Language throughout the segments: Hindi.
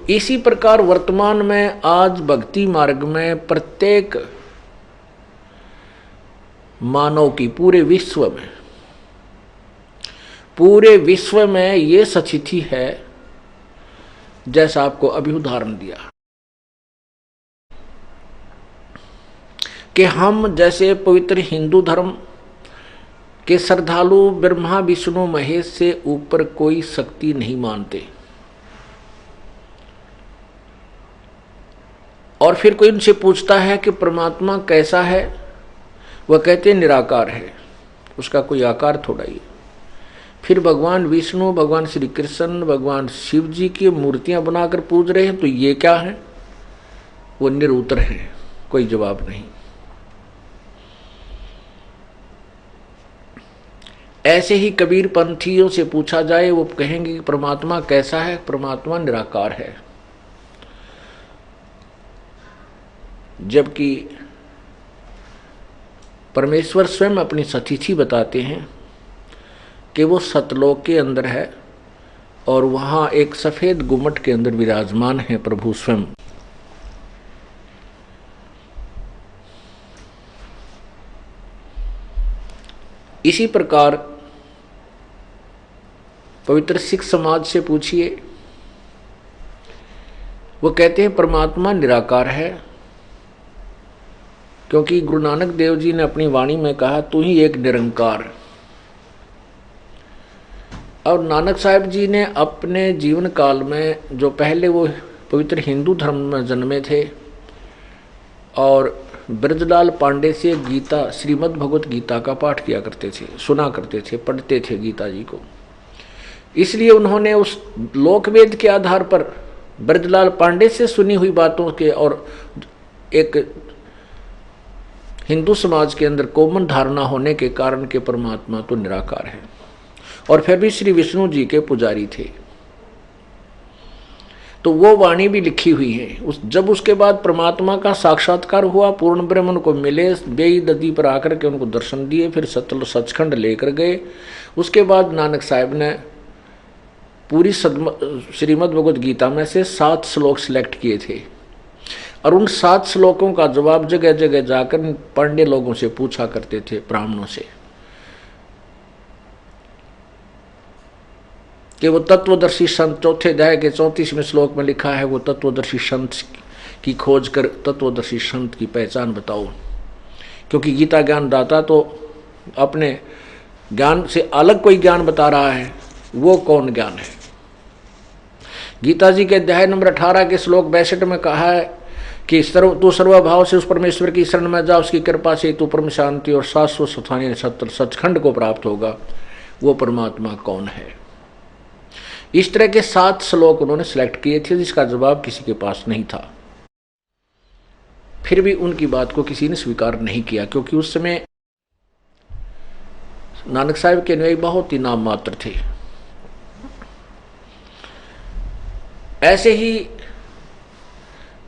इसी प्रकार वर्तमान में आज भक्ति मार्ग में प्रत्येक मानव की पूरे विश्व में ये स्थिति है जैसा आपको अभी उदाहरण दिया कि हम जैसे पवित्र हिंदू धर्म के श्रद्धालु ब्रह्मा विष्णु महेश से ऊपर कोई शक्ति नहीं मानते, और फिर कोई उनसे पूछता है कि परमात्मा कैसा है, वह कहते निराकार है, उसका कोई आकार थोड़ा ही। फिर भगवान विष्णु, भगवान श्री कृष्ण, भगवान शिव जी की मूर्तियां बनाकर पूज रहे हैं, तो ये क्या है? वो निरुत्तर है, कोई जवाब नहीं। ऐसे ही कबीर पंथियों से पूछा जाए, वो कहेंगे कि परमात्मा कैसा है? परमात्मा निराकार है। जबकि परमेश्वर स्वयं अपनी स्थिति बताते हैं कि वो सतलोक के अंदर है और वहाँ एक सफेद गुम्मट के अंदर विराजमान है प्रभु स्वयं। इसी प्रकार पवित्र सिख समाज से पूछिए, वो कहते हैं परमात्मा निराकार है, क्योंकि गुरु नानक देव जी ने अपनी वाणी में कहा तू ही एक निरंकार। और नानक साहब जी ने अपने जीवन काल में, जो पहले वो पवित्र हिंदू धर्म में जन्मे थे और ब्रजलाल पांडे से गीता, श्रीमद् भगवत गीता का पाठ किया करते थे, सुना करते थे, पढ़ते थे गीता जी को, इसलिए उन्होंने उस लोकवेद के आधार पर ब्रजलाल पांडे से सुनी हुई बातों के और एक हिंदू समाज के अंदर कॉमन धारणा होने के कारण के परमात्मा तो निराकार है, और फिर भी श्री विष्णु जी के पुजारी थे, तो वो वाणी भी लिखी हुई है। जब उसके बाद परमात्मा का साक्षात्कार हुआ, पूर्ण ब्रह्म उनको मिले, बेई नदी पर आकर के उनको दर्शन दिए, फिर सचखंड लेकर गए। उसके बाद नानक साहब ने पूरी श्रीमद् भगवत गीता में से 7 श्लोक सिलेक्ट किए थे, और उन 7 श्लोकों का जवाब जगह जगह जाकर पांडे लोगों से पूछा करते थे, ब्राह्मणों से, कि वो तत्वदर्शी संत, चौथे अध्याय के 34वें श्लोक में लिखा है, वो तत्वदर्शी संत की खोज कर तत्वदर्शी संत की पहचान बताओ। क्योंकि गीता ज्ञान दाता तो अपने ज्ञान से अलग कोई ज्ञान बता रहा है, वो कौन ज्ञान है? गीता जी के अध्याय नंबर 18 के श्लोक 62 में कहा है कि तू सर्वभाव से उस परमेश्वर की शरण में जा, उसकी कृपा से तू परम शांति और शाश्वत स्थानीय सचखंड को प्राप्त होगा। वो परमात्मा कौन है? इस तरह के 7 श्लोक उन्होंने सिलेक्ट किए थे, जिसका जवाब किसी के पास नहीं था। फिर भी उनकी बात को किसी ने स्वीकार नहीं किया, क्योंकि उस समय नानक साहब के अनुयायी बहुत ही नाम मात्र थे। ऐसे ही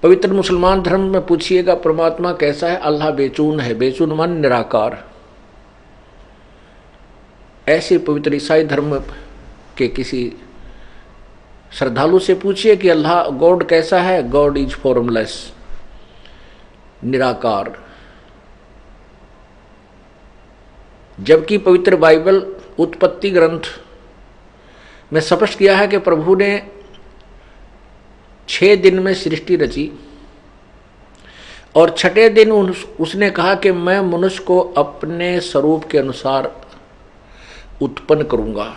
पवित्र मुसलमान धर्म में पूछिएगा परमात्मा कैसा है? अल्लाह बेचून है, बेचून मन निराकार। ऐसे पवित्र ईसाई धर्म के किसी श्रद्धालु से पूछिए कि अल्लाह गॉड कैसा है? गॉड इज फॉर्मलेस, निराकार। जबकि पवित्र बाइबल उत्पत्ति ग्रंथ में स्पष्ट किया है कि प्रभु ने 6 दिन में सृष्टि रची और 6ठे दिन उसने कहा कि मैं मनुष्य को अपने स्वरूप के अनुसार उत्पन्न करूंगा।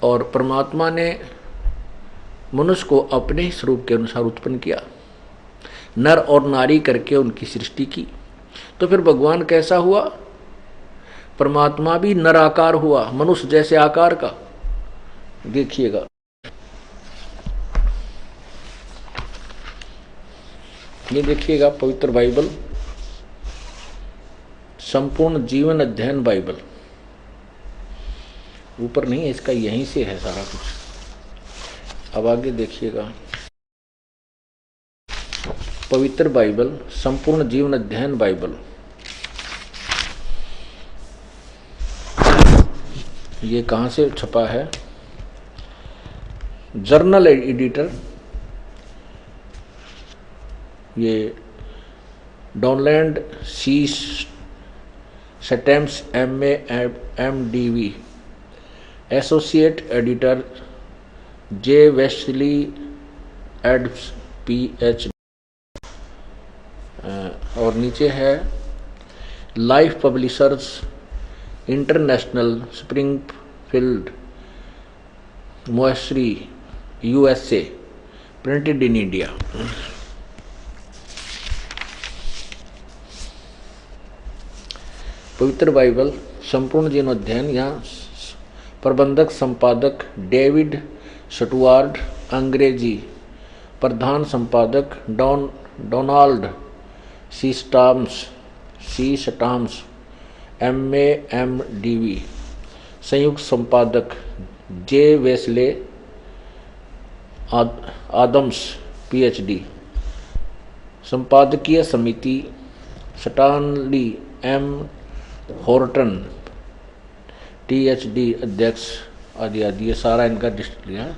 और परमात्मा ने मनुष्य को अपने स्वरूप के अनुसार उत्पन्न किया, नर और नारी करके उनकी सृष्टि की। तो फिर भगवान कैसा हुआ? परमात्मा भी नराकार हुआ, मनुष्य जैसे आकार का। देखिएगा, ये देखिएगा पवित्र बाइबल, संपूर्ण जीवन अध्ययन बाइबल, ऊपर नहीं है इसका, यहीं से है सारा कुछ। अब आगे देखिएगा, पवित्र बाइबल, संपूर्ण जीवन अध्ययन बाइबल, ये कहाँ से छपा है? जर्नल एडिटर, ये Donald C Stamps MAMDV, associate editor J Wesley Eads PhD, और नीचे है Life Publishers International Springfield Missouri USA, printed in India. पवित्र बाइबल संपूर्ण जीवन अध्ययन, यहाँ प्रबंधक संपादक डेविड स्टुअर्ट, अंग्रेजी प्रधान संपादक डोनाल्ड सी स्टाम्स MAMDV, संयुक्त संपादक जे वेस्ले आदम्स PhD, संपादकीय समिति स्टानली M हॉर्टन THD अध्यक्ष, आदि आदि, ये सारा इनका लिस्ट लिया।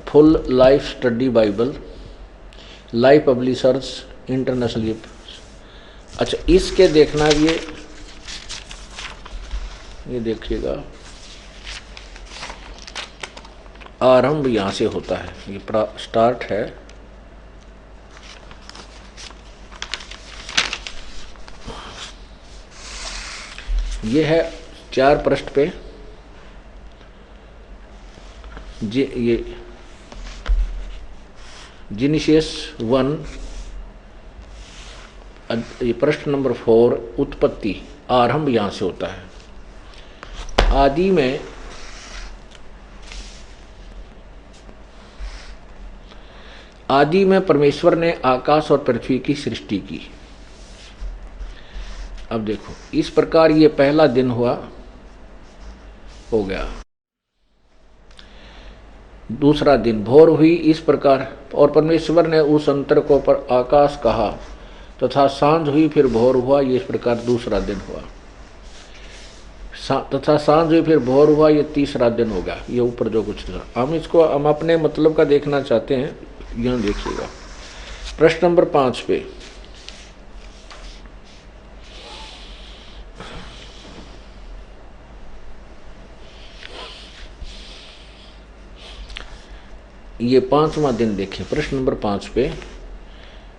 Full life study Bible, life Publishers international. अच्छा, इसके देखना ये देखिएगा, आरंभ यहाँ से होता है, ये स्टार्ट है। ये है 4 पृष्ठ पे, ये जेनेसिस 1, ये पृष्ठ नंबर 4, उत्पत्ति, आरंभ यहाँ से होता है। आदि में परमेश्वर ने आकाश और पृथ्वी की सृष्टि की। अब देखो, इस प्रकार ये पहला दिन हो गया। दूसरा दिन भोर हुई इस प्रकार, और परमेश्वर ने उस अंतर को पर आकाश कहा, तथा सांझ हुई फिर भोर हुआ, ये इस प्रकार दूसरा दिन हुआ। तथा सांझ हुई फिर भोर हुआ, ये तीसरा दिन हो गया। ये ऊपर जो कुछ था, हम अपने मतलब का देखना चाहते हैं, यहाँ देखिएगा प्रश्न नंबर 5 पे। ये 5वां दिन देखें, प्रश्न नंबर 5 पे,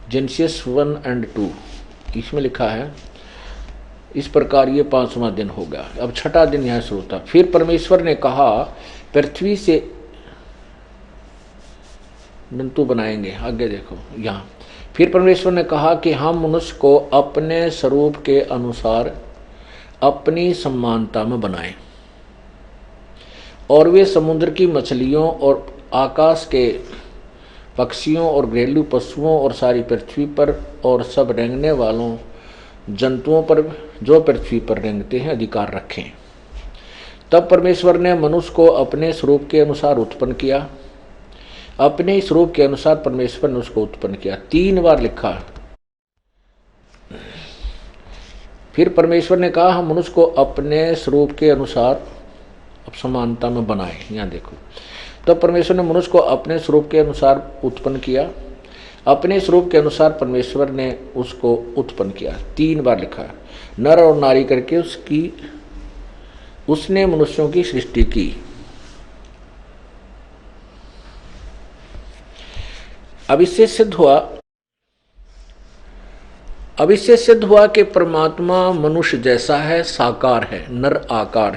जेनेसिस 1 और 2, इसमें लिखा है इस प्रकार ये 5वां दिन हो गया। अब 6ठा दिन यहाँ शुरू होता। फिर परमेश्वर ने कहा, पृथ्वी से जंतु बनाएंगे। आगे देखो यहाँ, फिर परमेश्वर ने कहा कि हम मनुष्य को अपने स्वरूप के अनुसार अपनी समानता में बनाएं, और वे समुद्र की मछलियों और आकाश के पक्षियों और घरेलू पशुओं और सारी पृथ्वी पर और सब रेंगने वालों जंतुओं पर जो पृथ्वी पर रेंगते हैं अधिकार रखें। तब परमेश्वर ने मनुष्य को अपने स्वरूप के अनुसार उत्पन्न किया, अपने स्वरूप के अनुसार परमेश्वर ने उसको उत्पन्न किया। 3 बार लिखा। फिर परमेश्वर ने कहा, हम मनुष्य को अपने स्वरूप के अनुसार समानता में बनाए। यहाँ देखो, तब परमेश्वर ने मनुष्य को अपने स्वरूप के अनुसार उत्पन्न किया, अपने स्वरूप के अनुसार परमेश्वर ने उसको उत्पन्न किया। 3 बार लिखा। नर और नारी करके उसने मनुष्यों की सृष्टि की। अब इससे सिद्ध हुआ कि परमात्मा मनुष्य जैसा है, साकार है, नराकार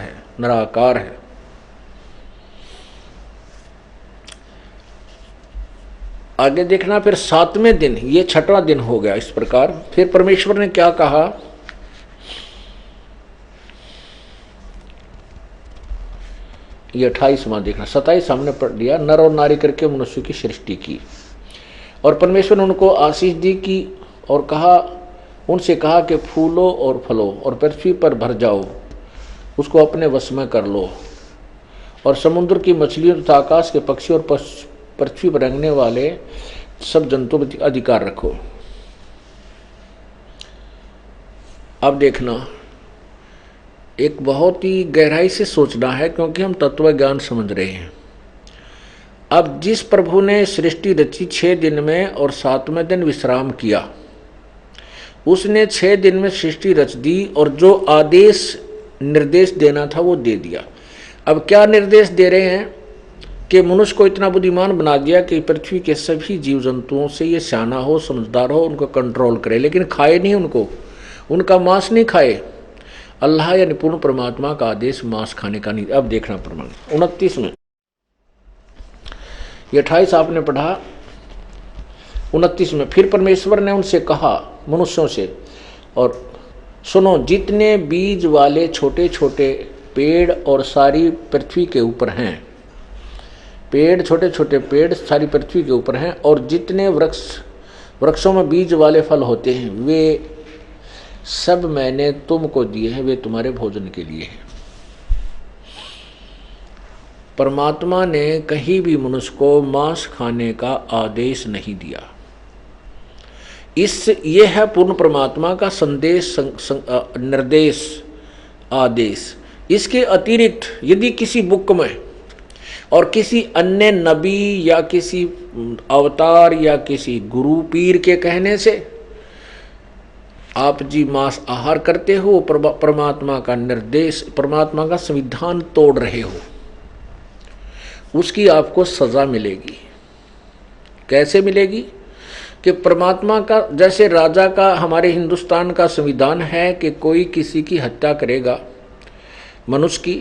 है। आगे देखना, फिर 7वें दिन, ये 6ठवां दिन हो गया। इस प्रकार फिर परमेश्वर ने क्या कहा, ये 28वां देखना, 27 हमने पढ़ लिया। नर और नारी करके मनुष्य की सृष्टि की, और परमेश्वर ने उनको आशीष दी की, और उनसे कहा कि फूलो और फलो और पृथ्वी पर भर जाओ, उसको अपने वश में कर लो, और समुद्र की मछलियों तथा आकाश के पक्षी और पृथ्वी पर रेंगने वाले सब जंतुओं पर अधिकार रखो। अब देखना, एक बहुत ही गहराई से सोचना है, क्योंकि हम तत्व ज्ञान समझ रहे हैं। अब जिस प्रभु ने सृष्टि रची 6 दिन में और 7वें दिन विश्राम किया, उसने 6 दिन में सृष्टि रच दी और जो आदेश निर्देश देना था वो दे दिया। अब क्या निर्देश दे रहे हैं कि मनुष्य को इतना बुद्धिमान बना दिया कि पृथ्वी के सभी जीव जंतुओं से ये सियाना हो, समझदार हो, उनको कंट्रोल करे, लेकिन खाए नहीं उनको, उनका मांस नहीं खाए। अल्लाह या निपुण परमात्मा का आदेश मांस खाने का नहीं। अब देखना प्रमाण 29 में, ये 28 आपने पढ़ा, 29 में फिर परमेश्वर ने उनसे कहा, मनुष्यों से, और सुनो, जितने बीज वाले छोटे छोटे पेड़ और सारी पृथ्वी के ऊपर हैं, पेड़, छोटे छोटे पेड़ सारी पृथ्वी के ऊपर हैं, और जितने वृक्षों में बीज वाले फल होते हैं वे सब मैंने तुमको दिए हैं, वे तुम्हारे भोजन के लिए हैं। परमात्मा ने कहीं भी मनुष्य को मांस खाने का आदेश नहीं दिया। ये है पूर्ण परमात्मा का संदेश, निर्देश, आदेश। इसके अतिरिक्त यदि किसी बुक में और किसी अन्य नबी या किसी अवतार या किसी गुरु पीर के कहने से आप जी मांस आहार करते हो, परमात्मा का निर्देश, परमात्मा का संविधान तोड़ रहे हो, उसकी आपको सजा मिलेगी। कैसे मिलेगी? कि परमात्मा का, जैसे राजा का, हमारे हिंदुस्तान का संविधान है कि कोई किसी की हत्या करेगा मनुष्य की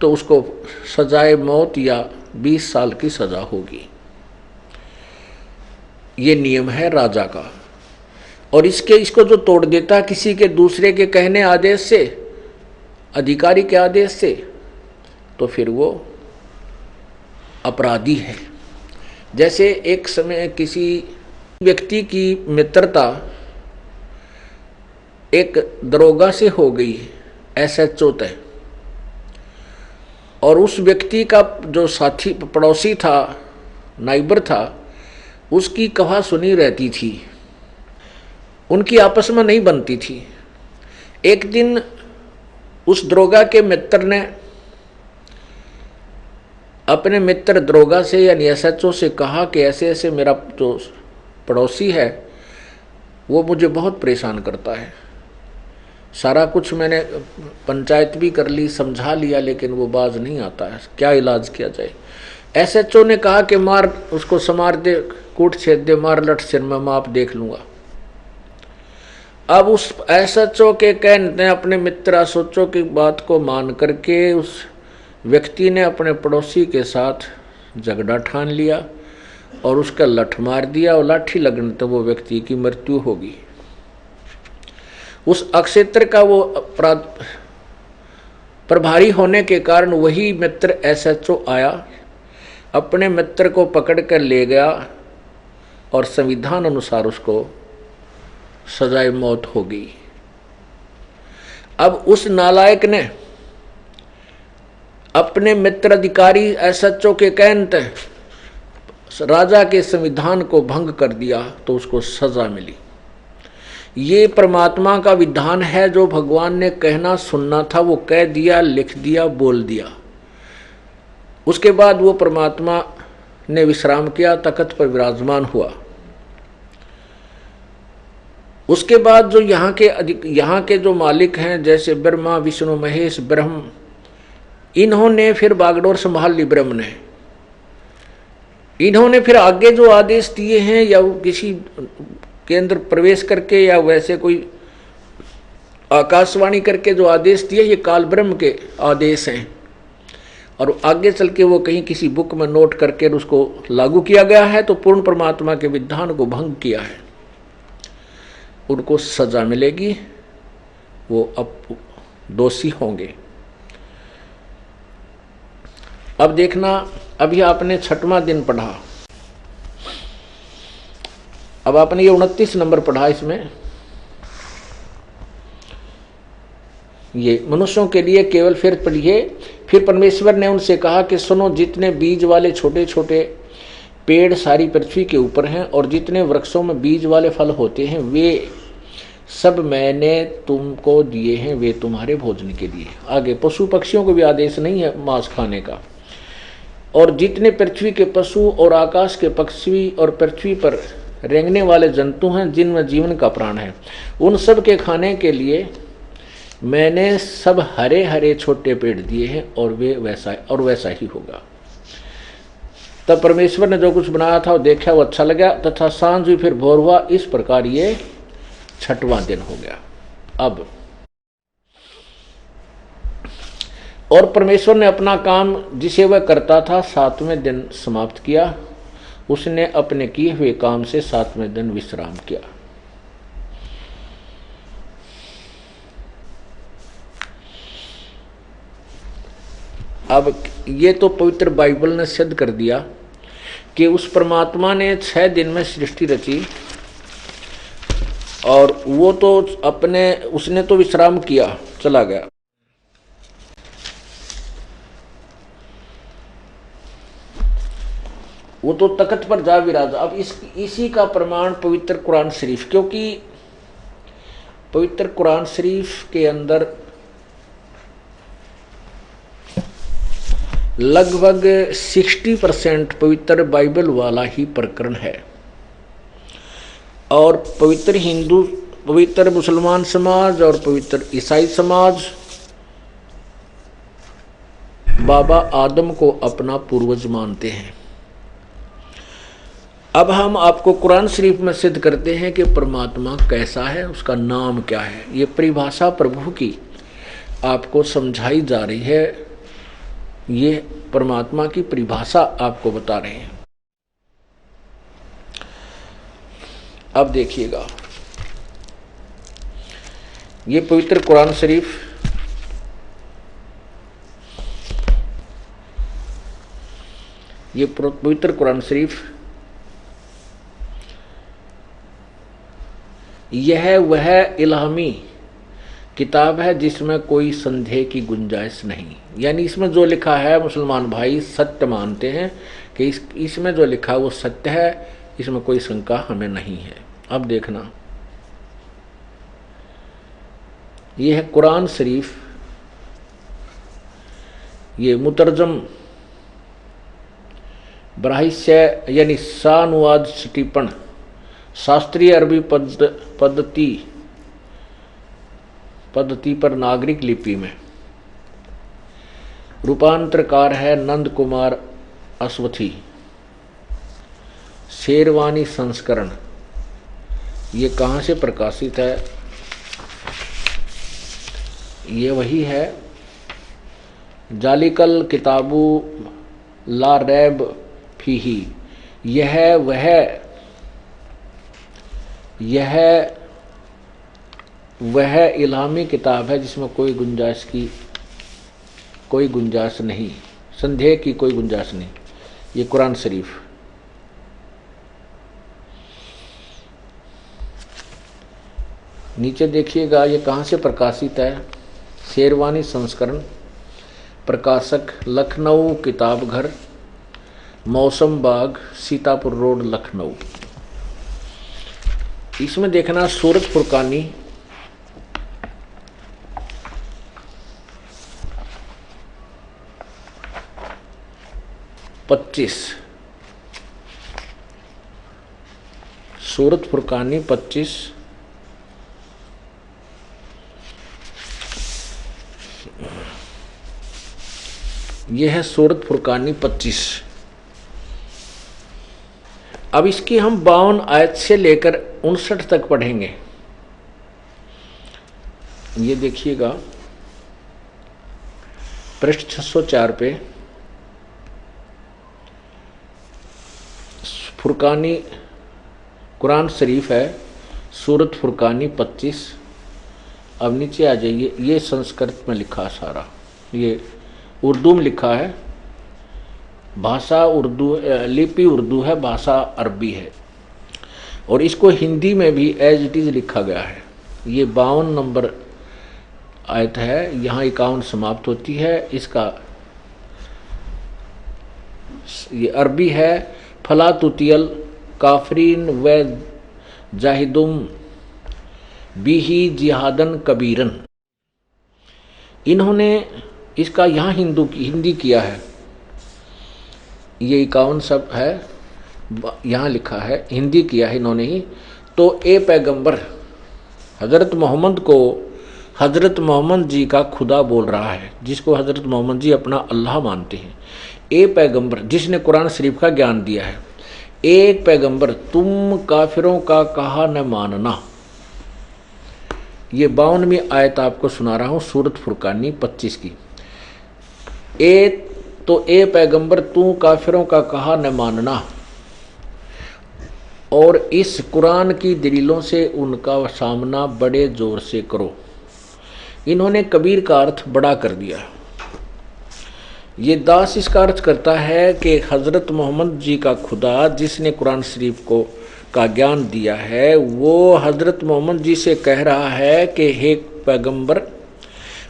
तो उसको सजाए मौत या 20 साल की सजा होगी। ये नियम है राजा का। और इसको जो तोड़ देता किसी के दूसरे के कहने आदेश से, अधिकारी के आदेश से, तो फिर वो अपराधी है। जैसे एक समय किसी व्यक्ति की मित्रता एक दरोगा से हो गई, SHO तय, और उस व्यक्ति का जो साथी पड़ोसी था, नाइबर था, उसकी कहा सुनी रहती थी, उनकी आपस में नहीं बनती थी। एक दिन उस दरोगा के मित्र ने अपने मित्र दरोगा से यानी SHO से कहा कि ऐसे ऐसे मेरा जो पड़ोसी है वो मुझे बहुत परेशान करता है, सारा कुछ मैंने पंचायत भी कर ली, समझा लिया, लेकिन वो बाज नहीं आता है, क्या इलाज किया जाए। SHO ने कहा कि मार उसको, समार दे, कूट छेद दे, मार लट सिर में, माप देख लूँगा। अब उस SHO के कहने अपने मित्र SHO की बात को मान करके उस व्यक्ति ने अपने पड़ोसी के साथ झगड़ा ठान लिया और उसका लठ मार दिया, और लाठी लगने तो वो व्यक्ति की मृत्यु होगी। उस अक्षेत्र का वो अपराध प्रभारी होने के कारण वही मित्र SHO आया, अपने मित्र को पकड़ कर ले गया और संविधान अनुसार उसको सजाए मौत हो गई। अब उस नालायक ने अपने मित्र अधिकारी SHO के कहने राजा के संविधान को भंग कर दिया तो उसको सजा मिली। ये परमात्मा का विधान है, जो भगवान ने कहना सुनना था वो कह दिया, लिख दिया, बोल दिया। उसके बाद वो परमात्मा ने विश्राम किया, तख्त पर विराजमान हुआ। उसके बाद जो यहाँ के जो मालिक हैं, जैसे ब्रह्मा, विष्णु, महेश, ब्रह्म, इन्होंने फिर बागडोर संभाल ली। ब्रह्म ने, इन्होंने फिर आगे जो आदेश दिए हैं, या वो किसी केंद्र प्रवेश करके या वैसे कोई आकाशवाणी करके जो आदेश दिए, ये काल ब्रह्म के आदेश हैं, और आगे चल के वो कहीं किसी बुक में नोट करके उसको लागू किया गया है, तो पूर्ण परमात्मा के विधान को भंग किया है, उनको सजा मिलेगी, वो अब दोषी होंगे। अब देखना, अभी आपने 6वां दिन पढ़ा, अब आपने ये 29 नंबर पढ़ा। इसमें ये मनुष्यों के लिए केवल, फिर पढ़िए, फिर परमेश्वर ने उनसे कहा कि सुनो, जितने बीज वाले छोटे छोटे पेड़ सारी पृथ्वी के ऊपर हैं और जितने वृक्षों में बीज वाले फल होते हैं वे सब मैंने तुमको दिए हैं, वे तुम्हारे भोजन के लिए। आगे पशु पक्षियों को भी आदेश नहीं है मांस खाने का। और जितने पृथ्वी के पशु और आकाश के पक्षी और पृथ्वी पर रेंगने वाले जंतु हैं जिनमें जीवन का प्राण है, उन सब के खाने के लिए मैंने सब हरे हरे छोटे पेड़ दिए हैं और वैसा ही होगा। तब परमेश्वर ने जो कुछ बनाया था वो देखा, वो अच्छा लगा, तथा सांझ हुई फिर भोर हुआ। इस प्रकार ये 6वां दिन हो गया। अब और परमेश्वर ने अपना काम जिसे वह करता था 7वें दिन समाप्त किया। उसने अपने किए हुए काम से 7वें दिन विश्राम किया। अब ये तो पवित्र बाइबल ने सिद्ध कर दिया कि उस परमात्मा ने 6 दिन में सृष्टि रची और वो तो उसने तो विश्राम किया, चला गया। वो तो तख्त पर जा विराजा। अब इसी का प्रमाण पवित्र कुरान शरीफ, क्योंकि पवित्र कुरान शरीफ के अंदर लगभग 60% पवित्र बाइबल वाला ही प्रकरण है। और पवित्र मुसलमान समाज और पवित्र ईसाई समाज बाबा आदम को अपना पूर्वज मानते हैं। अब हम आपको कुरान शरीफ में सिद्ध करते हैं कि परमात्मा कैसा है, उसका नाम क्या है। ये परिभाषा प्रभु की आपको समझाई जा रही है। ये परमात्मा की परिभाषा आपको बता रहे हैं। अब देखिएगा, ये पवित्र कुरान शरीफ यह वह इल्हामी किताब है जिसमें कोई संदेह की गुंजाइश नहीं। यानी इसमें जो लिखा है मुसलमान भाई सत्य मानते हैं कि इसमें जो लिखा है वो सत्य है, इसमें कोई शंका हमें नहीं है। अब देखना, ये है कुरान शरीफ, ये मुतरजम बराहिस्य यानी सानुवाद टिप्पण शास्त्रीय अरबी पद्धति पर नागरिक लिपि में। रूपांतरकार है नंद कुमार अश्वथी। शेरवानी संस्करण, ये कहाँ से प्रकाशित है? ये वही है जालिकल किताबु ला रैब फीही। यह वह इल्हामी किताब है जिसमें कोई गुंजाइश नहीं, संदेह की कोई गुंजाइश नहीं। ये कुरान शरीफ। नीचे देखिएगा ये कहाँ से प्रकाशित है। शेरवानी संस्करण, प्रकाशक लखनऊ किताब घर, मौसम बाग, सीतापुर रोड, लखनऊ। इसमें देखना सूरत फुरकानी 25, सूरत फुरकानी 25, यह है सूरत फुरकानी 25। अब इसकी हम 52 आयत से लेकर 59 तक पढ़ेंगे। ये देखिएगा पृष्ठ 604 पे फुरकानी कुरान शरीफ है, सूरत फुरकानी 25। अब नीचे आ जाइए, ये संस्कृत में लिखा सारा, ये उर्दू में लिखा है, भाषा उर्दू, लिपि उर्दू है, भाषा अरबी है, और इसको हिंदी में भी एज इट इज़ लिखा गया है। ये 52 नंबर आयत है, यहाँ 51 समाप्त होती है। इसका ये अरबी है, फला तुतियल काफरीन व जाहिदुम बिही जिहादन कबीरन। इन्होंने इसका यहाँ हिंदी किया है। ये 51 शब्द है, यहाँ लिखा है, हिंदी किया है इन्होंने ही। तो ए पैगंबर हज़रत मोहम्मद को हज़रत मोहम्मद जी का खुदा बोल रहा है, जिसको हज़रत मोहम्मद जी अपना अल्लाह मानते हैं। ए पैगंबर जिसने कुरान शरीफ का ज्ञान दिया है, एक पैगंबर तुम काफिरों का कहा न मानना। ये 52वीं आयत आपको सुना रहा हूँ सूरत फुरकानी 25 की। ए पैगंबर तू काफिरों का कहा न मानना और इस कुरान की दलीलों से उनका सामना बड़े जोर से करो। इन्होंने कबीर का अर्थ बड़ा कर दिया। ये दास इसका अर्थ करता है कि हज़रत मोहम्मद जी का खुदा जिसने कुरान शरीफ को का ज्ञान दिया है, वो हज़रत मोहम्मद जी से कह रहा है कि हे पैगंबर,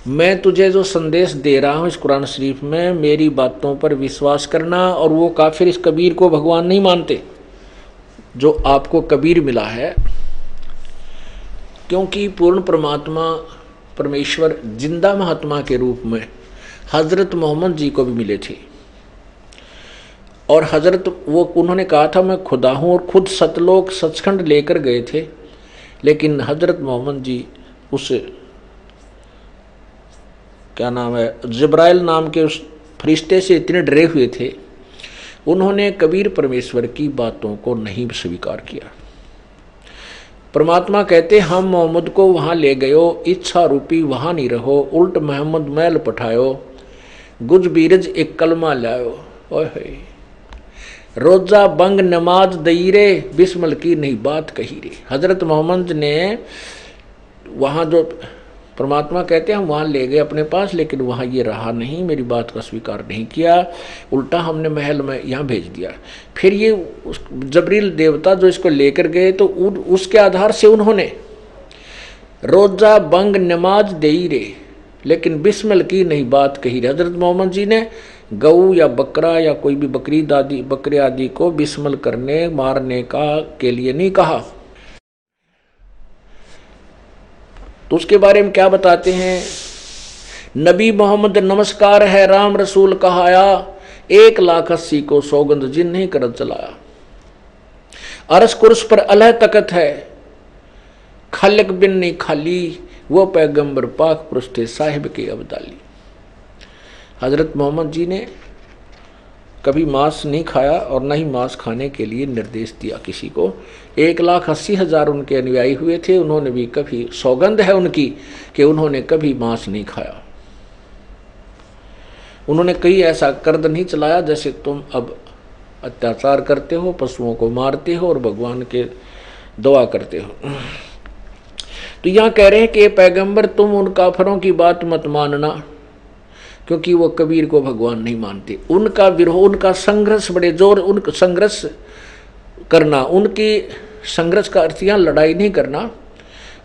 मैं तुझे जो संदेश दे रहा हूँ इस कुरान शरीफ में, मेरी बातों पर विश्वास करना। और वो काफिर इस कबीर को भगवान नहीं मानते जो आपको कबीर मिला है, क्योंकि पूर्ण परमात्मा परमेश्वर जिंदा महात्मा के रूप में हज़रत मोहम्मद जी को भी मिले थे। और उन्होंने कहा था मैं खुदा हूँ, और खुद सतलोक सचखंड लेकर गए थे। लेकिन हज़रत मोहम्मद जी उस क्या नाम है जिब्राइल नाम के उस फरिश्ते से इतने डरे हुए थे, उन्होंने कबीर परमेश्वर की बातों को नहीं स्वीकार किया। परमात्मा कहते हम मोहम्मद को वहाँ ले गयो, इच्छा रूपी वहाँ नहीं रहो, उल्ट मोहम्मद मैल पठायो, गुज बीरज एक कलमा लायो। ओए रोजा बंग नमाज दई रे, बिस्मल की नहीं बात कही रे। हजरत मोहम्मद ने वहाँ जो परमात्मा कहते हैं हम वहाँ ले गए अपने पास, लेकिन वहाँ ये रहा नहीं, मेरी बात का स्वीकार नहीं किया, उल्टा हमने महल में यहाँ भेज दिया। फिर ये जबरील देवता जो इसको लेकर गए, तो उसके आधार से उन्होंने रोजा बंग नमाज दई रे, लेकिन बिस्मिल की नहीं बात कही रे। हजरत मोहम्मद जी ने गऊ या बकरा या कोई भी बकरे आदि को बिस्मिल करने मारने के लिए नहीं कहा। तो उसके बारे में क्या बताते हैं, नबी मोहम्मद नमस्कार है राम रसूल कहाया, 1,80,000 को सौगंध जिन नहीं करत चलाया। अरस कुर्स पर अलह तकत है, खालिक बिन नहीं खाली, वो पैगंबर पाक पुरुष थे साहिब के अब्दाली। हजरत मोहम्मद जी ने कभी मांस नहीं खाया और न ही मांस खाने के लिए निर्देश दिया किसी को। 1,80,000 उनके अनुयायी हुए थे, उन्होंने भी कभी, सौगंध है उनकी कि उन्होंने कभी मांस नहीं खाया। उन्होंने कहीं ऐसा कर्द नहीं चलाया जैसे तुम अब अत्याचार करते हो, पशुओं को मारते हो और भगवान के दुआ करते हो। तो यहाँ कह रहे हैं कि पैगंबर तुम उन काफरों की बात मत मानना, क्योंकि वो कबीर को भगवान नहीं मानते। उनका विरोध, उनका संघर्ष बड़े जोर, उनका संघर्ष करना, उनकी संघर्ष का अर्थ यहाँ लड़ाई नहीं करना,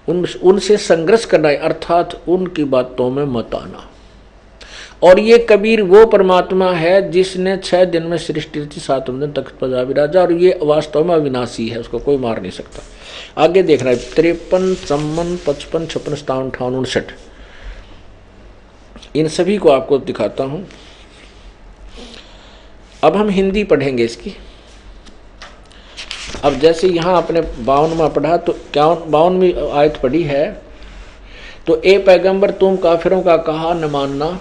उनसे संघर्ष करना, अर्थात उनकी बातों में मत आना। और ये कबीर वो परमात्मा है जिसने 6 दिन में सृष्टि रची, 7वें दिन तख्त पर जा विराजा, और ये वास्तव में अविनाशी है, उसको कोई मार नहीं सकता। आगे देखना है 53, 54, 55, 56, 57, 58, 59, इन सभी को आपको दिखाता हूं। अब हम हिंदी पढ़ेंगे इसकी। अब जैसे यहां आपने 52वां पढ़ा, तो 52वीं आयत पढ़ी है, तो ए पैगंबर तुम काफिरों का कहा न मानना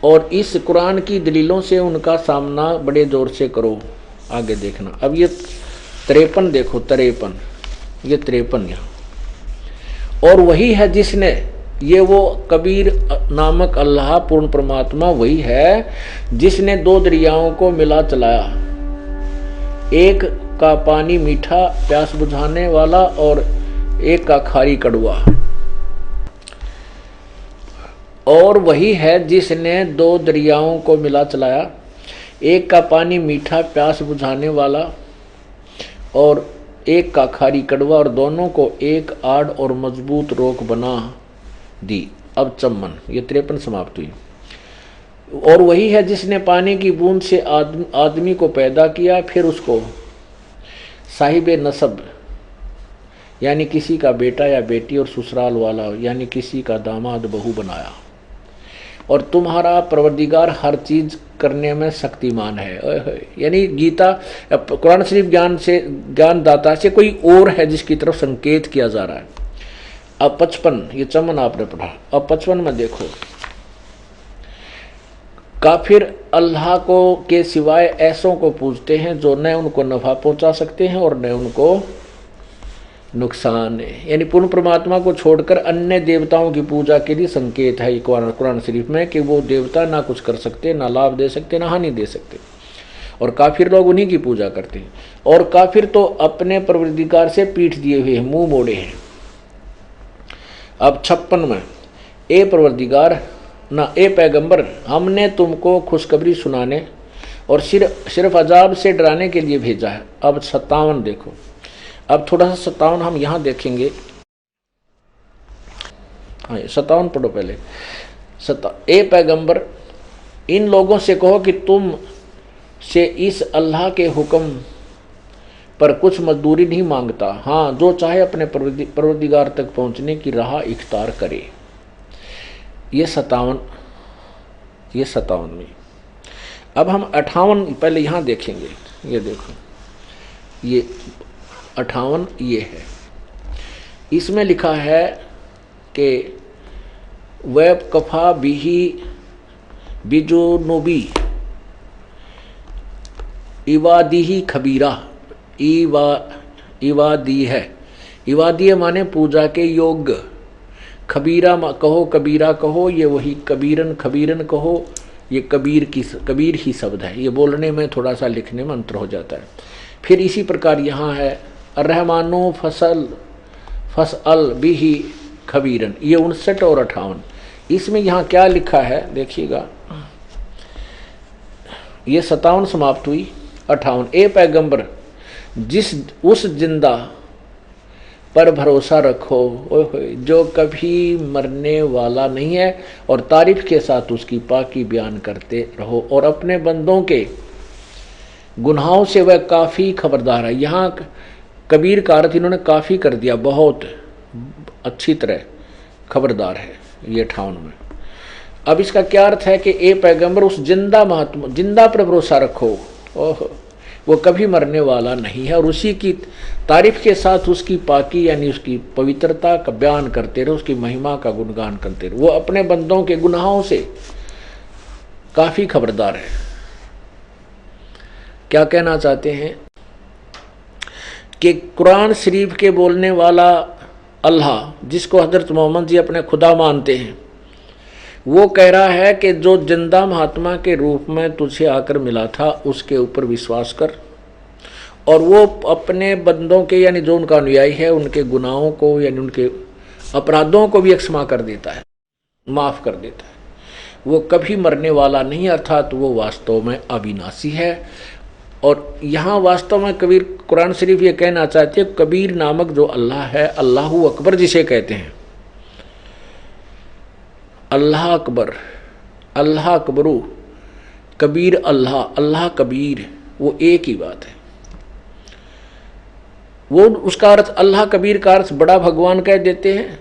और इस कुरान की दलीलों से उनका सामना बड़े जोर से करो। आगे देखना, अब ये 53 देखो, 53, ये 53 यहाँ। और वही है जिसने, ये वो कबीर नामक अल्लाह पूर्ण परमात्मा वही है जिसने 2 दरियाओं को मिला चलाया, एक का पानी मीठा प्यास बुझाने वाला और एक का खारी कड़वा। और वही है जिसने 2 दरियाओं को मिला चलाया, एक का पानी मीठा प्यास बुझाने वाला और एक का खारी कड़वा, और दोनों को एक आड़ और मजबूत रोक बना दी। अब चम्मन, ये 53 समाप्त हुई। और वही है जिसने पानी की बूंद से आदमी को पैदा किया, फिर उसको साहिब नसब यानी किसी का बेटा या बेटी और ससुराल वाला यानी किसी का दामाद बहू बनाया। और तुम्हारा परवरदिगार हर चीज करने में शक्तिमान है। ओए होए, यानी गीता कुरान शरीफ ज्ञानदाता से कोई और है जिसकी तरफ संकेत किया जा रहा है। अब 55, ये चमन आपने पढ़ा, अब 55 में देखो, काफिर अल्लाह को के सिवाय ऐसों को पूजते हैं जो न उनको नफा पहुंचा सकते हैं और न उनको नुकसान है। यानी पूर्ण परमात्मा को छोड़कर अन्य देवताओं की पूजा के लिए संकेत है कुरान शरीफ में कि वो देवता ना कुछ कर सकते, ना लाभ दे सकते, ना हानि दे सकते, और काफिर लोग उन्हीं की पूजा करते हैं। और काफिर तो अपने परवरदिगार से पीठ दिए हुए हैं, मुंह मोड़े हैं। अब 56 में, ए परवरदिगार ना ए पैगंबर, हमने तुमको खुशखबरी सुनाने और सिर्फ अजाब से डराने के लिए भेजा है। अब 57 देखो, अब थोड़ा सा 57 हम यहाँ देखेंगे। हाँ 57 पढ़ो पहले। ए पैगंबर, इन लोगों से कहो कि तुम से इस अल्लाह के हुक्म पर कुछ मजदूरी नहीं मांगता, हाँ जो चाहे अपने परवरदिगार तक पहुँचने की राह इख्तियार करे। ये 57 में। अब हम 58 पहले यहाँ देखेंगे। ये देखो, ये 58 ये है, इसमें लिखा है कि वह कफा बिही बिजुनुबी इवादी खबीरा। इवादी है, इवादी माने पूजा के योग्य, खबीरा कहो, कबीरा कहो, ये वही कबीरन खबीरन कहो, ये कबीर ही शब्द है। ये बोलने में थोड़ा सा लिखने में अंतर हो जाता है। फिर इसी प्रकार यहाँ है रहमानो फसल बिही खबीरन, ये 59 और 58। इसमें यहाँ क्या लिखा है देखिएगा, ये 57 समाप्त हुई, 58। ए पैगंबर, उस जिंदा पर भरोसा रखो जो कभी मरने वाला नहीं है, और तारीफ के साथ उसकी पाकी बयान करते रहो, और अपने बंदों के गुनाहों से वह काफ़ी खबरदार है। यहाँ कबीर का अर्थ इन्होंने काफ़ी कर दिया, बहुत अच्छी तरह खबरदार है ये 58 में। अब इसका क्या अर्थ है कि ए पैगंबर, उस जिंदा महात्मा, जिंदा पर भरोसा रखो, ओह वो कभी मरने वाला नहीं है, और उसी की तारीफ के साथ उसकी पाकी यानी उसकी पवित्रता का बयान करते रहो, उसकी महिमा का गुणगान करते रहो। वो अपने बंदों के गुनाहों से काफ़ी खबरदार है। क्या कहना चाहते हैं कि कुरान शरीफ के बोलने वाला अल्लाह, जिसको हजरत मोहम्मद जी अपने खुदा मानते हैं, वो कह रहा है कि जो जिंदा महात्मा के रूप में तुझे आकर मिला था उसके ऊपर विश्वास कर, और वो अपने बंदों के यानी जो उनका अनुयायी है उनके गुनाहों को यानी उनके अपराधों को भी क्षमा कर देता है, माफ़ कर देता है। वो कभी मरने वाला नहीं, अर्थात वो वास्तव में अविनाशी है। और यहाँ वास्तव में कबीर कुरान शरीफ ये कहना चाहते हैं, कबीर नामक जो अल्लाह है, अल्लाहु अकबर जिसे कहते हैं, अल्लाह अकबर, अल्लाह अकबरू, कबीर अल्लाह, अल्लाह कबीर, वो एक ही बात है। वो उसका अर्थ अल्लाह कबीर का अर्थ बड़ा भगवान कह देते हैं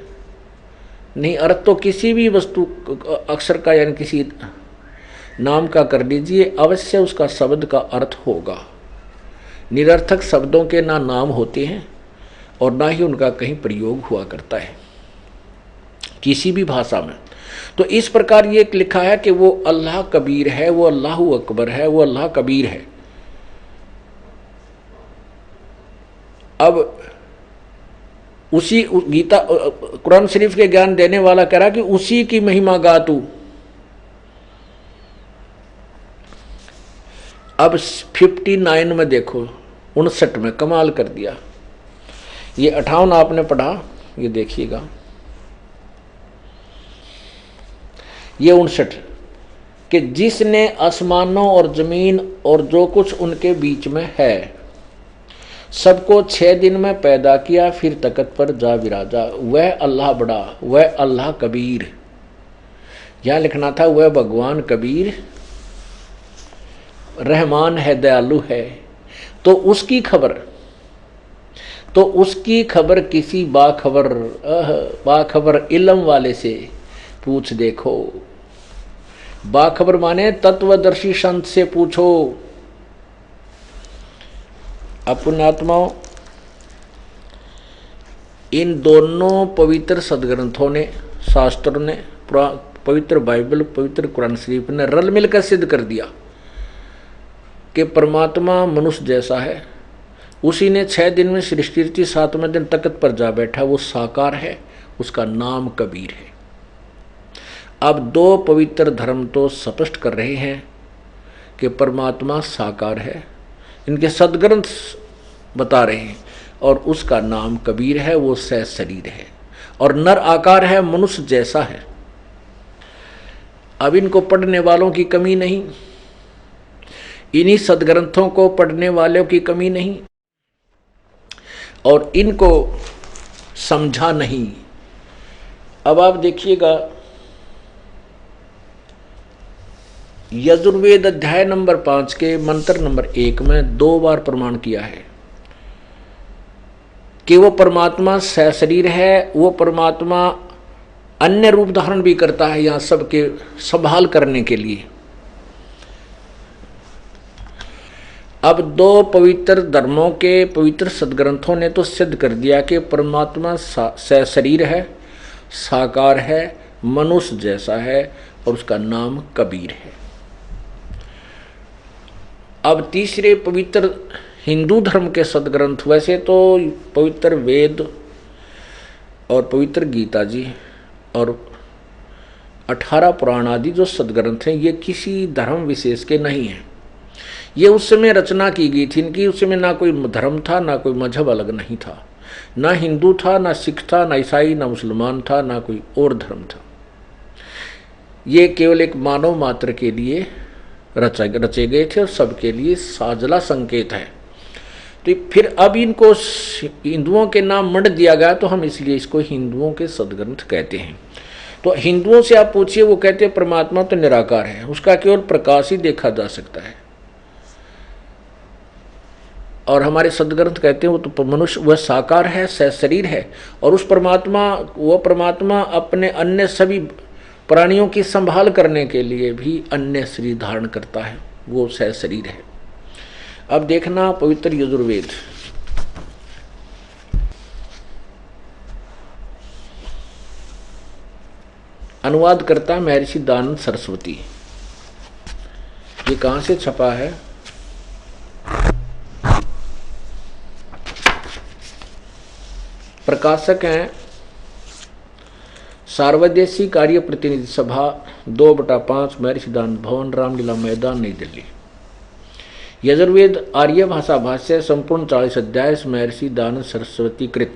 नहीं, अर्थ तो किसी भी वस्तु अक्षर का यानी किसी नाम का कर लीजिए, अवश्य उसका शब्द का अर्थ होगा। निरर्थक शब्दों के ना नाम होते हैं और ना ही उनका कहीं प्रयोग हुआ करता है किसी भी भाषा में। तो इस प्रकार ये लिखा है कि वो अल्लाह कबीर है, वो अल्लाहु अकबर है, वो अल्लाह कबीर है। अब उसी गीता कुरान शरीफ के ज्ञान देने वाला कह रहा कि उसी की महिमा गा तू। अब 59 में देखो, 59 में कमाल कर दिया। ये 58 आपने पढ़ा, ये देखिएगा, ये 59 कि जिसने आसमानों और जमीन और जो कुछ उनके बीच में है सबको 6 दिन में पैदा किया, फिर तख्त पर जा विराजा, वह अल्लाह बड़ा, वह अल्लाह कबीर। यहाँ लिखना था वह भगवान कबीर रहमान है, दयालु है। तो उसकी खबर किसी बाखबर इल्म वाले से पूछ देखो। बाखबर माने तत्वदर्शी संत से पूछो। पुण्यात्माओं, इन दोनों पवित्र सदग्रंथों ने, शास्त्रों ने, पवित्र बाइबल, पवित्र कुरान शरीफ ने रल मिलकर सिद्ध कर दिया कि परमात्मा मनुष्य जैसा है। उसी ने 6 दिन में सृष्टि रची, 7वें दिन तख्त पर जा बैठा, वो साकार है, उसका नाम कबीर है। अब 2 पवित्र धर्म तो स्पष्ट कर रहे हैं कि परमात्मा साकार है, इनके सदग्रंथ बता रहे हैं, और उसका नाम कबीर है, वो सशरीर है और नर आकार है, मनुष्य जैसा है। अब इनको पढ़ने वालों की कमी नहीं, इन्हीं सदग्रंथों को पढ़ने वालों की कमी नहीं, और इनको समझा नहीं। अब आप देखिएगा, यजुर्वेद अध्याय नंबर 5 के मंत्र नंबर 1 में 2 बार प्रमाण किया है कि वो परमात्मा सशरीर है, वो परमात्मा अन्य रूप धारण भी करता है यहाँ सबके संभाल करने के लिए। अब 2 पवित्र धर्मों के पवित्र सदग्रंथों ने तो सिद्ध कर दिया कि परमात्मा सशरीर है, साकार है, मनुष्य जैसा है, और उसका नाम कबीर है। अब तीसरे पवित्र हिंदू धर्म के सदग्रंथ, वैसे तो पवित्र वेद और पवित्र गीता जी और 18 पुराण आदि जो सदग्रंथ हैं, ये किसी धर्म विशेष के नहीं हैं। ये उस समय रचना की गई थी इनकी। उस समय ना कोई धर्म था, ना कोई मजहब अलग नहीं था, ना हिंदू था, ना सिख था, ना ईसाई, ना मुसलमान था, ना कोई और धर्म था। ये केवल एक मानव मात्र के लिए रचे गए थे और सबके लिए साझला संकेत है। तो फिर अब इनको हिंदुओं के नाम मंड दिया गया, तो हम इसलिए इसको हिंदुओं के सदग्रंथ कहते हैं। तो हिंदुओं से आप पूछिए, वो कहते हैं परमात्मा तो निराकार है, उसका केवल प्रकाश ही देखा जा सकता है। और हमारे सदग्रंथ कहते हैं वो तो मनुष्य, वह साकार है, सशरीर है, और उस परमात्मा, वह परमात्मा अपने अन्य सभी प्राणियों की संभाल करने के लिए भी अन्य शरीर धारण करता है, वो सशरीर है। अब देखना पवित्र यजुर्वेद, अनुवाद करता है महर्षि दयानंद सरस्वती। ये कहाँ से छपा है? प्रकाशक हैं सार्वदेशी कार्य प्रतिनिधि सभा 2/5 महर्षि दयानंद भवन, रामलीला मैदान, नई दिल्ली। यजुर्वेद आर्य भाषा भाष्य संपूर्ण 40 अध्याय महर्षि दयानंद सरस्वती कृत।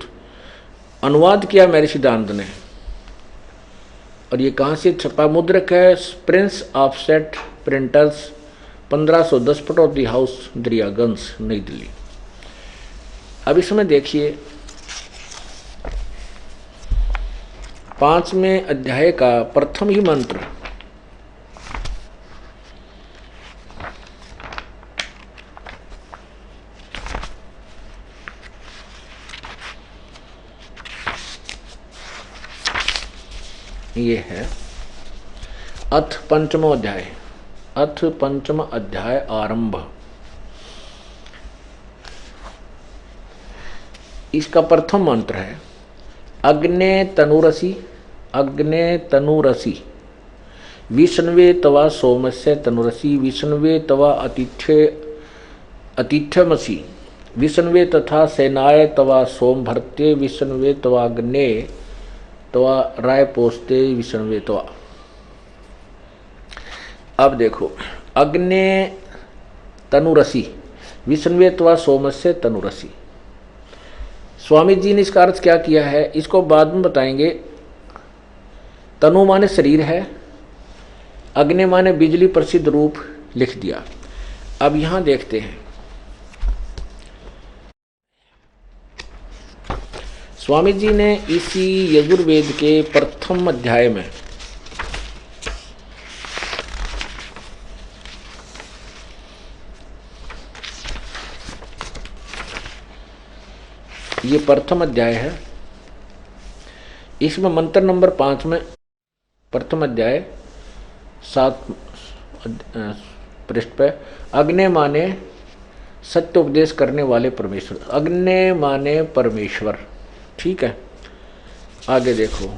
अनुवाद किया महर्षि दयानंद ने। और ये कहाँ से छपा? मुद्रक है Prince offset printers, 1510 Pataudi house, Daryaganj, नई दिल्ली। अब इसमें देखिए 5वें अध्याय का प्रथम ही मंत्र, ये है अथ पंचमो अध्याय, अथ पंचम अध्याय आरंभ। इसका प्रथम मंत्र है अग्ने तनुरसी, अग्ने तनुरसी, विष्णवे तवा सोमस्य तनुरसी, विष्णवे तवा अतिथ्यमसी, विष्णवे तथा सेनाय तवा सोम भर्त्ये, विष्णवे तवा अग्ने तवा राय पोस्ते, विष्णवे तवा। अब देखो अग्ने तनुरसी, विष्णवे तवा सोमस्य तनुरसी। स्वामी जी ने इसका अर्थ क्या किया है इसको बाद में बताएंगे। तनु माने शरीर है, अग्नि माने बिजली प्रसिद्ध रूप लिख दिया। अब यहां देखते हैं स्वामी जी ने इसी यजुर्वेद के प्रथम अध्याय में ये प्रथम अध्याय है, इसमें मंत्र नंबर 5 में प्रथम अध्याय 7 पृष्ठ पे, अग्ने माने सत्य उपदेश करने वाले परमेश्वर, अग्ने माने परमेश्वर। ठीक है, आगे देखो।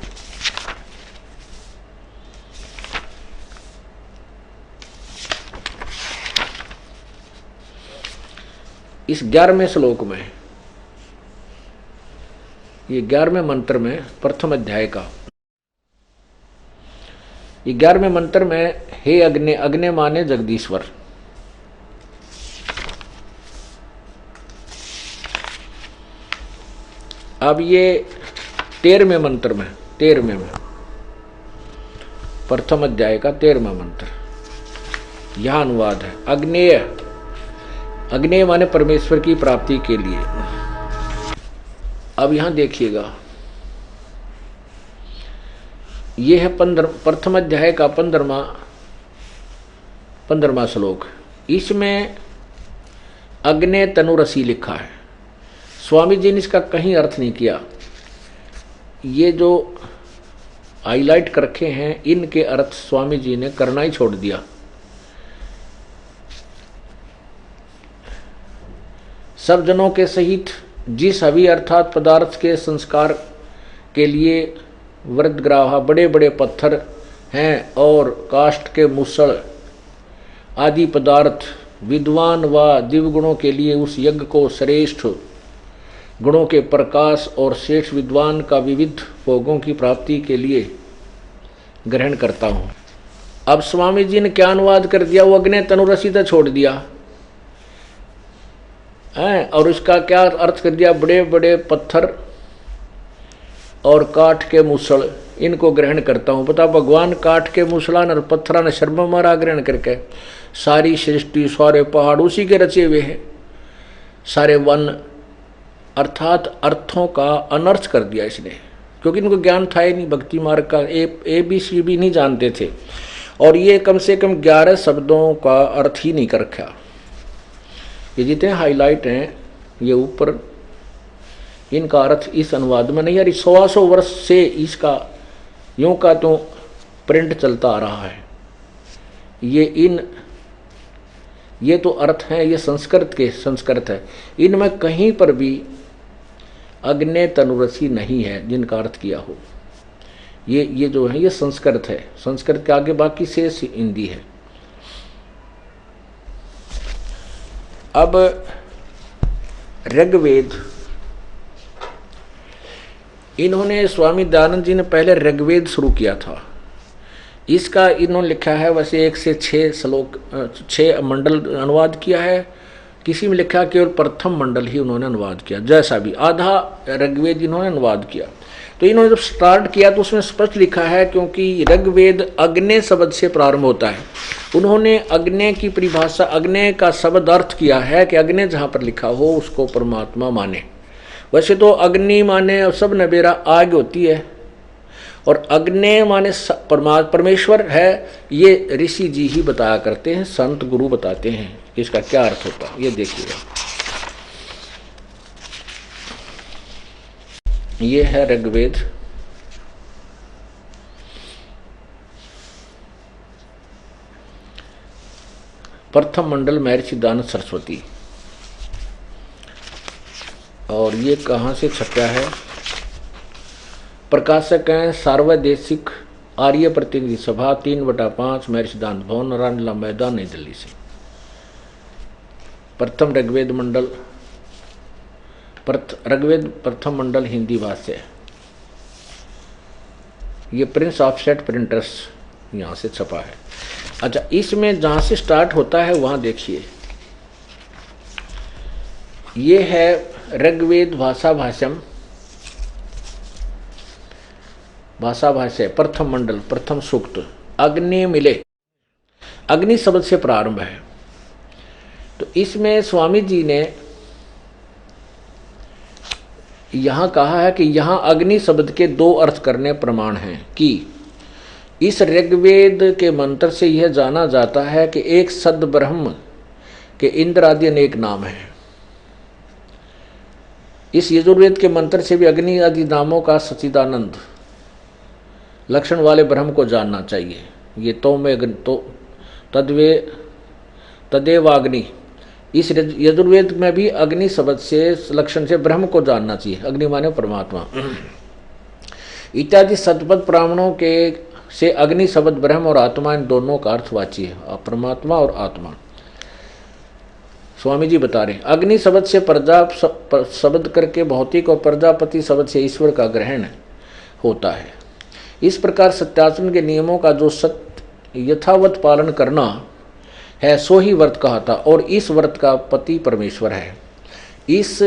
इस 11वें श्लोक में, ये 11वें मंत्र में, प्रथम अध्याय का ये 11वें मंत्र में, हे अग्ने, अग्ने माने जगदीश्वर। अब ये 13वें मंत्र में, 13वें में, प्रथम अध्याय का 13वां मंत्र, यह अनुवाद है। अग्नेय, अग्नेय माने परमेश्वर की प्राप्ति के लिए। अब यहां देखिएगा, यह है प्रथम अध्याय का 15वां श्लोक। इसमें अग्ने तनुरसी लिखा है। स्वामी जी ने इसका कहीं अर्थ नहीं किया। ये जो हाईलाइट कर रखे हैं, इनके अर्थ स्वामी जी ने करना ही छोड़ दिया। सब जनों के सहित जिस हवि अर्थात पदार्थ के संस्कार के लिए वृद्धग्राहा बड़े बड़े पत्थर हैं और काष्ठ के मुसल आदि पदार्थ विद्वान व दिव्य गुणों के लिए उस यज्ञ को श्रेष्ठ गुणों के प्रकाश और श्रेष्ठ विद्वान का विविध भोगों की प्राप्ति के लिए ग्रहण करता हूँ। अब स्वामी जी ने क्या अनुवाद कर दिया? वो अग्नि तनुरसी तो छोड़ दिया है, और इसका क्या अर्थ कर दिया? बड़े बड़े पत्थर और काठ के मुसल, इनको ग्रहण करता हूँ। पता भगवान काठ के मुसलान और पत्थरा ने शर्म मारा ग्रहण करके। सारी सृष्टि, सारे पहाड़ उसी के रचे हुए हैं, सारे वन, अर्थात अर्थों का अनर्थ कर दिया इसने, क्योंकि इनको ज्ञान था ही नहीं भक्ति मार्ग का। ABC भी नहीं जानते थे, और ये कम से कम 11 शब्दों का अर्थ ही नहीं कर रखा। ये जितने हाईलाइट हैं ये ऊपर, इनका अर्थ इस अनुवाद में नहीं। यार 100 वर्ष से इसका यूं का तो प्रिंट चलता आ रहा है। ये तो अर्थ हैं, ये संस्कृत है। इनमें कहीं पर भी अग्नि तनुरसी नहीं है जिनका अर्थ किया हो। ये जो है ये संस्कृत है। संस्कृत के आगे बाकी शेष हिंदी है। अब ऋग्वेद, इन्होंने स्वामी दयानंद जी ने पहले ऋग्वेद शुरू किया था। इसका इन्होंने लिखा है वैसे 1 से 6 श्लोक, 6 मंडल अनुवाद किया है। किसी में लिखा केवल प्रथम मंडल ही उन्होंने अनुवाद किया। जैसा भी आधा ऋग्वेद इन्होंने अनुवाद किया। तो इन्होंने जब स्टार्ट किया तो उसमें स्पष्ट लिखा है, क्योंकि ऋग्वेद अग्नि शब्द से प्रारंभ होता है। उन्होंने अग्नि की परिभाषा, अग्नि का शब्द अर्थ किया है कि अग्नि जहाँ पर लिखा हो उसको परमात्मा माने। वैसे तो अग्नि माने सब नबेरा आग होती है, और अग्नि माने परमेश्वर है। ये ऋषि जी ही बताया करते हैं, संत गुरु बताते हैं कि इसका क्या अर्थ होता है। ये देखिएगा, ये है ऋग्वेद। प्रथम मंडल महर्षि दयानंद सरस्वती। और ये कहाँ से छपा है? प्रकाशक हैं सार्वदेशिक आर्य प्रतिनिधि सभा 3/5 महर्षि दयानंद भवन, रामलीला मैदान, नई दिल्ली से। प्रथम ऋग्वेद मंडल, ऋग्वेद प्रथम मंडल हिंदी भाषा है। ये प्रिंस ऑफसेट प्रिंटर्स यहाँ से छपा है। अच्छा, इसमें जहाँ से स्टार्ट होता है वहाँ देखिए, ये है ऋग्वेद भाषा भाष्य प्रथम मंडल प्रथम सूक्त। अग्नि मिले, अग्नि शब्द से प्रारंभ है। तो इसमें स्वामी जी ने यहां कहा है कि यहां अग्नि शब्द के 2 अर्थ करने प्रमाण हैं कि इस ऋग्वेद के मंत्र से यह जाना जाता है कि एक सद ब्रह्म के इंद्र आदि अनेक नाम हैं। इस यजुर्वेद के मंत्र से भी अग्नि आदि नामों का सच्चिदानंद लक्षण वाले ब्रह्म को जानना चाहिए। ये तो तदेवाग्नि। इस यजुर्वेद में भी अग्नि शब्द से लक्षण से ब्रह्म को जानना चाहिए। अग्नि माने परमात्मा। इत्यादि सतपथ ब्राह्मणों के से अग्नि शब्द ब्रह्म और आत्मा इन दोनों का अर्थवाची है, परमात्मा और आत्मा। स्वामी जी बता रहे अग्नि शब्द से प्रजा शब्द करके भौतिक और प्रजापति शब्द से ईश्वर का ग्रहण होता है। इस प्रकार सत्याचरण के नियमों का जो सत्य यथावत पालन करना है सो ही व्रत कहता, और इस व्रत का पति परमेश्वर है। इस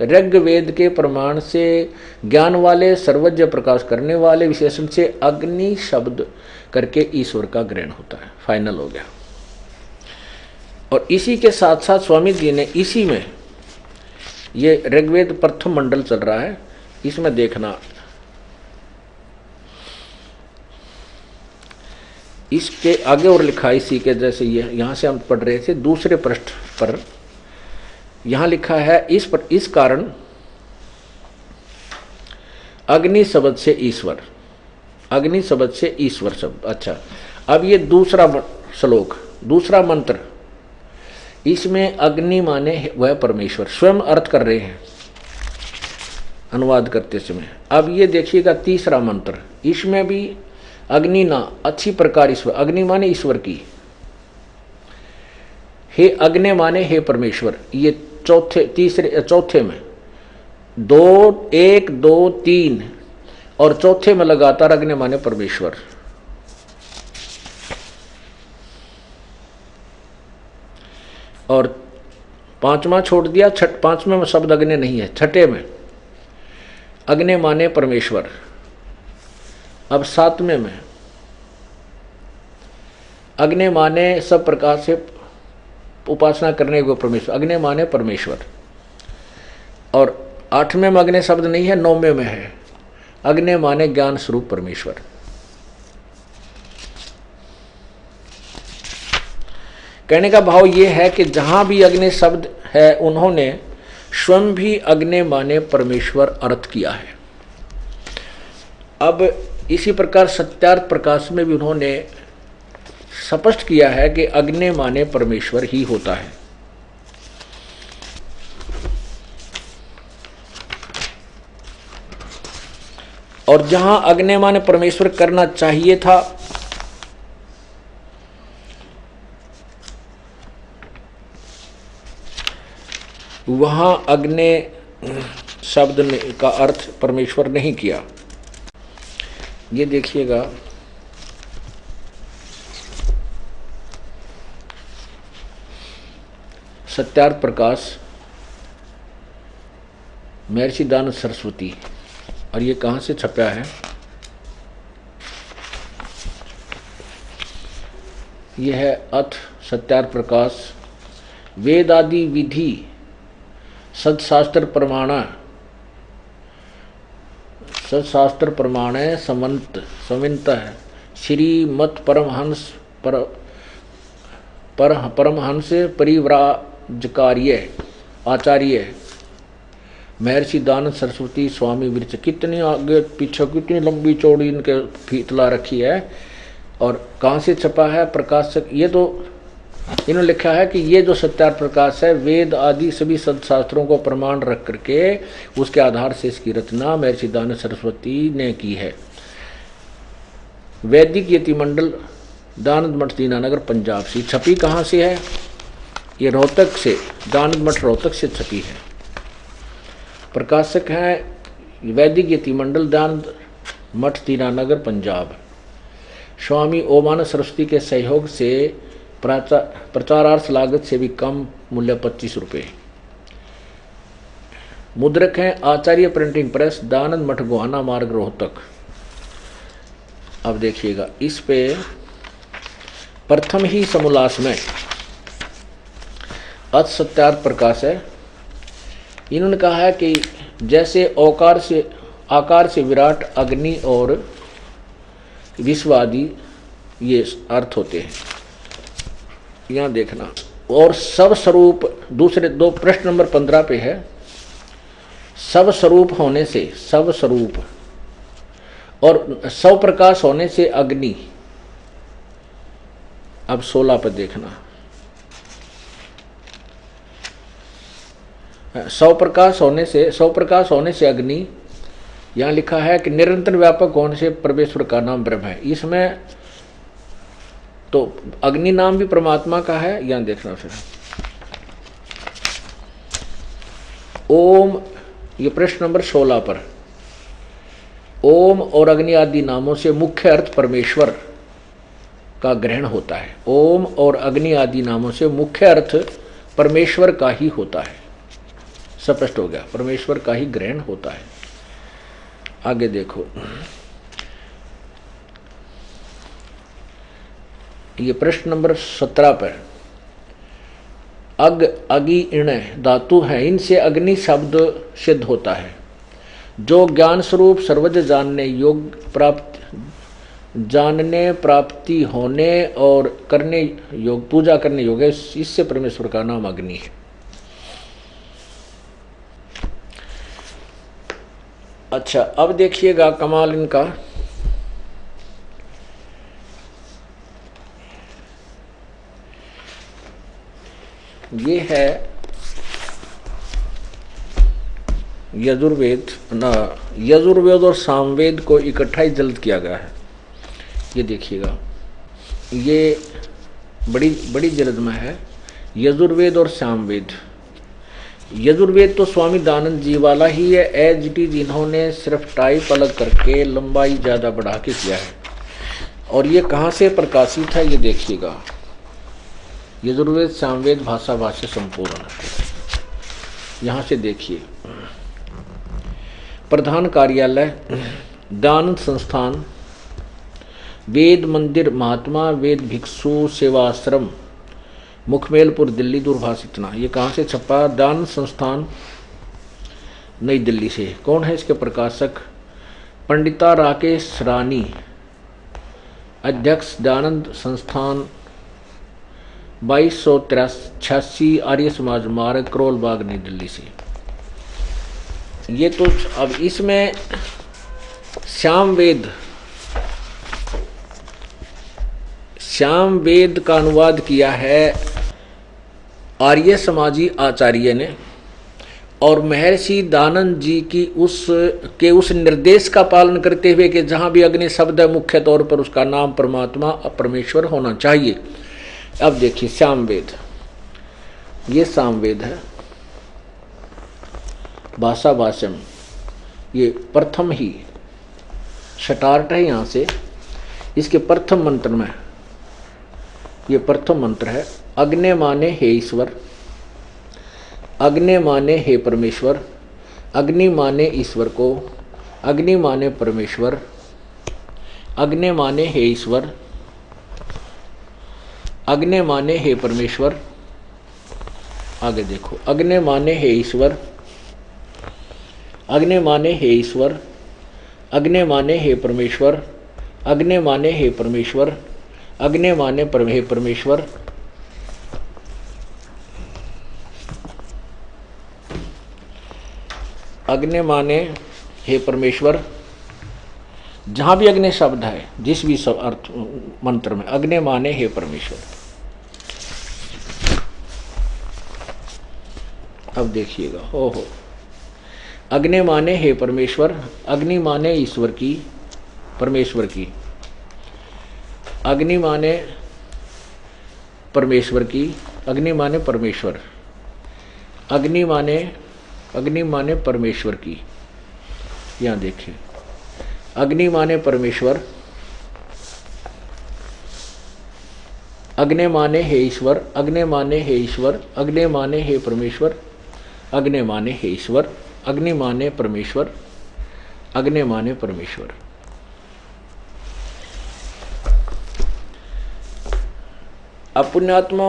ऋग्वेद के प्रमाण से ज्ञान वाले सर्वज्ञ प्रकाश करने वाले विशेषण से अग्नि शब्द करके ईश्वर का ग्रहण होता है। फाइनल हो गया। और इसी के साथ साथ स्वामी जी ने इसी में ये ऋग्वेद प्रथम मंडल चल रहा है, इसमें देखना इसके आगे और लिखा इसी के जैसे ये यहाँ से हम पढ़ रहे थे दूसरे पृष्ठ पर यहाँ लिखा है इस कारण अग्नि शब्द से ईश्वर, अग्नि शब्द से ईश्वर शब्द। अच्छा, अब ये दूसरा श्लोक, दूसरा मंत्र, इसमें अग्नि माने वह परमेश्वर स्वयं अर्थ कर रहे हैं अनुवाद करते समय। अब ये देखिएगा तीसरा मंत्र, इसमें भी अग्नि ना अच्छी प्रकार ईश्वर, अग्नि माने ईश्वर की, हे अग्नि माने हे परमेश्वर। ये चौथे में 2 1 2 3 और चौथे में लगातार अग्नि माने परमेश्वर। और पांचवा छोड़ दिया, पांचवें में शब्द अग्नि नहीं है, छठे में अग्नि माने परमेश्वर। अब सातवें में अग्नि माने सब प्रकार से उपासना करने को परमेश्वर, अग्नि माने परमेश्वर। और आठवें में अग्नि शब्द नहीं है, नौवें में है अग्नि माने ज्ञान स्वरूप परमेश्वर। कहने का भाव ये है कि जहां भी अग्नि शब्द है उन्होंने स्वयं भी अग्नि माने परमेश्वर अर्थ किया है। अब इसी प्रकार सत्यार्थ प्रकाश में भी उन्होंने स्पष्ट किया है कि अग्नि माने परमेश्वर ही होता है। और जहां अग्नि माने परमेश्वर करना चाहिए था वहां अग्नि शब्द का अर्थ परमेश्वर नहीं किया। ये देखिएगा सत्यार्थ प्रकाश महर्षि दानव सरस्वती, और ये कहाँ से छपा है? यह है अथ सत्यार्थ प्रकाश वेदादि विधि सदशास्त्र प्रमाण समन्त श्रीमत् परमहंस परिव्राजकार्य आचार्य महर्षि दानव सरस्वती स्वामी विरच। कितनी आगे पीछे कितनी लंबी चौड़ी इनके फीतला रखी है। और कहाँ से छपा है? प्रकाशक। ये तो इन्होंने लिखा है कि ये जो सत्यार्थ प्रकाश है वेद आदि सभी सदशास्त्रों को प्रमाण रख करके उसके आधार से इसकी रचना महर्षि दानव सरस्वती ने की है। वैदिक यतिमंडल दानद मठ दीनानगर पंजाब से छपी। कहाँ से है? ये रोहतक से, दानद मठ रोहतक से छपी है। प्रकाशक हैं वैदिक यतिमंडल दानद मठ दीनानगर पंजाब। स्वामी ओमानंद सरस्वती के सहयोग से प्रचारार्थ लागत से भी कम मूल्य 25 रुपये। मुद्रक हैं आचार्य प्रिंटिंग प्रेस दानंद मठ गोहाना मार्ग रोहतक। अब देखिएगा इस पे प्रथम ही समोल्लास में अथ सत्यार्थ प्रकाश है। इन्होंने कहा है कि जैसे आकार से विराट अग्नि और विश्व आदि ये अर्थ होते हैं, यहाँ देखना। और सब स्वरूप दूसरे दो प्रश्न नंबर 15 पे है। सब स्वरूप होने से सब स्वरूप और सब प्रकाश होने से अग्नि अब 16 पर देखना। सौ प्रकाश होने से अग्नि, यहाँ लिखा है कि निरंतर व्यापक होने से परमेश्वर का नाम ब्रह्म है। इसमें तो अग्नि नाम भी परमात्मा का है। यहाँ देखना फिर ओम, ये प्रश्न नंबर 16 पर, ओम और अग्नि आदि नामों से मुख्य अर्थ परमेश्वर का ग्रहण होता है। ओम और अग्नि आदि नामों से मुख्य अर्थ परमेश्वर का ही होता है। स्पष्ट हो गया, परमेश्वर का ही ग्रहण होता है। आगे देखो, ये प्रश्न नंबर 17 पर, अग, अगि, इण धातु है, इनसे अग्नि शब्द सिद्ध होता है। जो ज्ञान स्वरूप सर्वज्ञ जानने योग प्राप्ति होने और करने योग, पूजा करने योग है, इससे परमेश्वर का नाम अग्नि है। अच्छा, अब देखिएगा कमाल इनका। ये है यजुर्वेद और सामवेद को इकट्ठा ही जल्द किया गया है। ये देखिएगा, ये बड़ी जल्द में है यजुर्वेद और सामवेद। यजुर्वेद तो स्वामी दानंद जी वाला ही है, एज इट इज। इन्होंने सिर्फ टाइप अलग करके लंबाई ज़्यादा बढ़ा के किया है। और ये कहाँ से प्रकाशित है ये देखिएगा, यजुर्वेद सामवेद भाषा भाष्य संपूर्ण, यहाँ से देखिए। प्रधान कार्यालय दानंद संस्थान, वेद मंदिर महात्मा वेद भिक्षु सेवाश्रम, मुखमेलपुर दिल्ली, दूरभाष इतना। ये कहाँ से छपा? दानंद संस्थान नई दिल्ली से। कौन है इसके प्रकाशक? पंडिता राकेश रानी, अध्यक्ष दानंद संस्थान, 2286 आर्य समाज मार्ग, करोल बाग, नई दिल्ली से। ये तो अब इसमें श्याम वेद का अनुवाद किया है आर्य समाजी आचार्य ने, और महर्षि दानंद जी की उस निर्देश का पालन करते हुए कि जहाँ भी अग्नि शब्द है मुख्य तौर पर उसका नाम परमात्मा परमेश्वर होना चाहिए। अब देखिए सामवेद, ये सामवेद है, भाषा भाष्यम, ये प्रथम ही स्टार्ट है यहाँ से। इसके प्रथम मंत्र में, ये प्रथम मंत्र है, अग्नि माने हे ईश्वर, अग्नि माने हे परमेश्वर, अग्नि माने ईश्वर को, अग्नि माने परमेश्वर, अग्नि माने हे ईश्वर, अग्नि माने हे परमेश्वर। आगे देखो, अग्नि माने हे ईश्वर, अग्नि माने हे ईश्वर, अग्नि माने हे परमेश्वर, अग्नि माने हे परमेश्वर, अग्नि माने हे परमेश्वर। अग्नि माने हे परमेश्वर, जहाँ भी अग्नि शब्द है, जिस भी अर्थ मंत्र में, अग्नि माने हे परमेश्वर। अब देखिएगा, ओहो, अग्नि माने हे परमेश्वर, अग्नि माने ईश्वर की, परमेश्वर की, अग्नि माने परमेश्वर की, अग्नि माने परमेश्वर, अग्नि माने परमेश्वर की। यहाँ देखिए, अग्नि माने परमेश्वर, अग्नि माने हे ईश्वर, अग्नि माने हे ईश्वर, अग्नि माने हे परमेश्वर, अग्नि माने हे ईश्वर, अग्नि माने परमेश्वर, अग्नि माने परमेश्वर। पुण्यात्मा,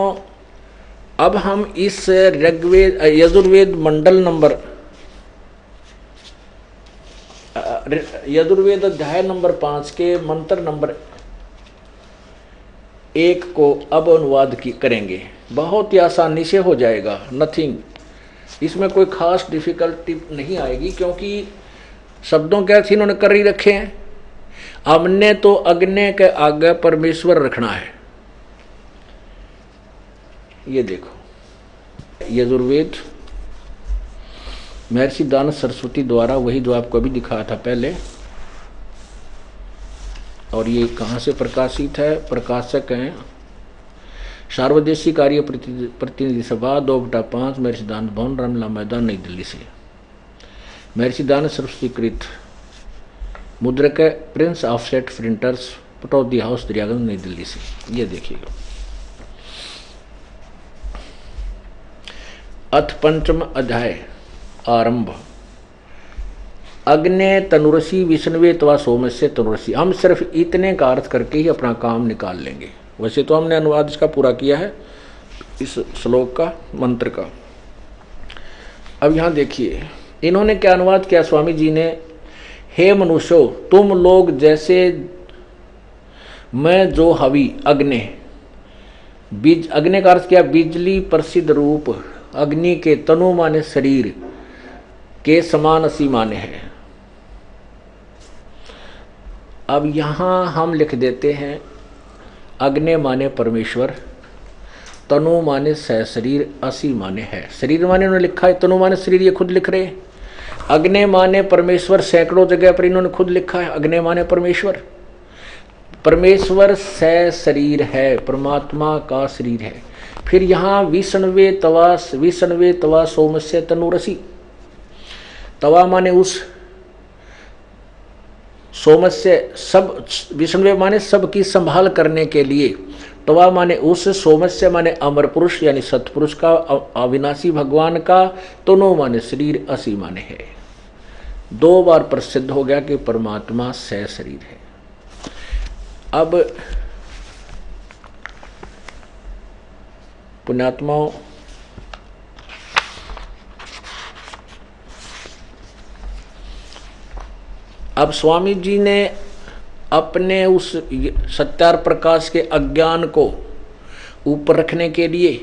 अब हम इस ऋग्वेद यजुर्वेद मंडल नंबर, यजुर्वेद अध्याय नंबर 5 के मंत्र नंबर 1 को अब अनुवाद करेंगे। बहुत ही आसानी से हो जाएगा, नथिंग, इसमें कोई खास डिफिकल्टी नहीं आएगी, क्योंकि शब्दों के अर्थ इन्होंने कर ही रखे हैं। हमने तो अग्नि के आगे परमेश्वर रखना है, ये देखो, यजुर्वेद महर्षि दानव सरस्वती द्वारा, वही जो आपको अभी दिखाया था पहले। और ये कहाँ से प्रकाशित है? प्रकाशक हैं सार्वदेशी कार्य प्रतिनिधि सभा 2/5 महर्षि दानव भवन, रामलीला मैदान, नई दिल्ली से। महर्षि दानव सरस्वती कृत, मुद्रक है Prince offset printers, Pataudi house, Daryaganj, नई दिल्ली से। ये देखिएगा। अथ पंचम अध्याय आरंभ। अग्ने तनुरसी विष्णुवे तवा सोमस्य तनुरसी। हम सिर्फ इतने का अर्थ करके ही अपना काम निकाल लेंगे। वैसे तो हमने अनुवाद इसका पूरा किया है, इस श्लोक का, मंत्र का। अब यहाँ देखिए इन्होंने क्या अनुवाद किया स्वामी जी ने। हे मनुष्यो, तुम लोग जैसे मैं जो हवि अग्नि, बीज, अग्नि का अर्थ किया बिजली प्रसिद्ध रूप, अग्नि के तनु माने शरीर के समान असी माने है। अब यहां हम लिख देते हैं अग्नि माने परमेश्वर, तनु माने शरीर, असी माने है। शरीर माने उन्होंने लिखा है, तनु माने शरीर ये खुद लिख रहे हैं। अग्नि माने परमेश्वर सैकड़ों जगह पर इन्होंने खुद लिखा है, अग्नि माने परमेश्वर। परमेश्वर शरीर है, परमात्मा का शरीर है। फिर यहाँ विष्णुवे तवा सोमस्य तनुरसी। तवा माने उस, सोमस्य सब, विष्णुवे माने सबकी संभाल करने के लिए, तवा माने उस, सोमस्य माने अमर पुरुष यानी सतपुरुष का, अविनाशी भगवान का, तनु माने शरीर, असी माने है। 2 बार प्रसिद्ध हो गया कि परमात्मा शरीर है। अब पुण्यात्माओं, अब स्वामी जी ने अपने उस सत्यार प्रकाश के अज्ञान को ऊपर रखने के लिए,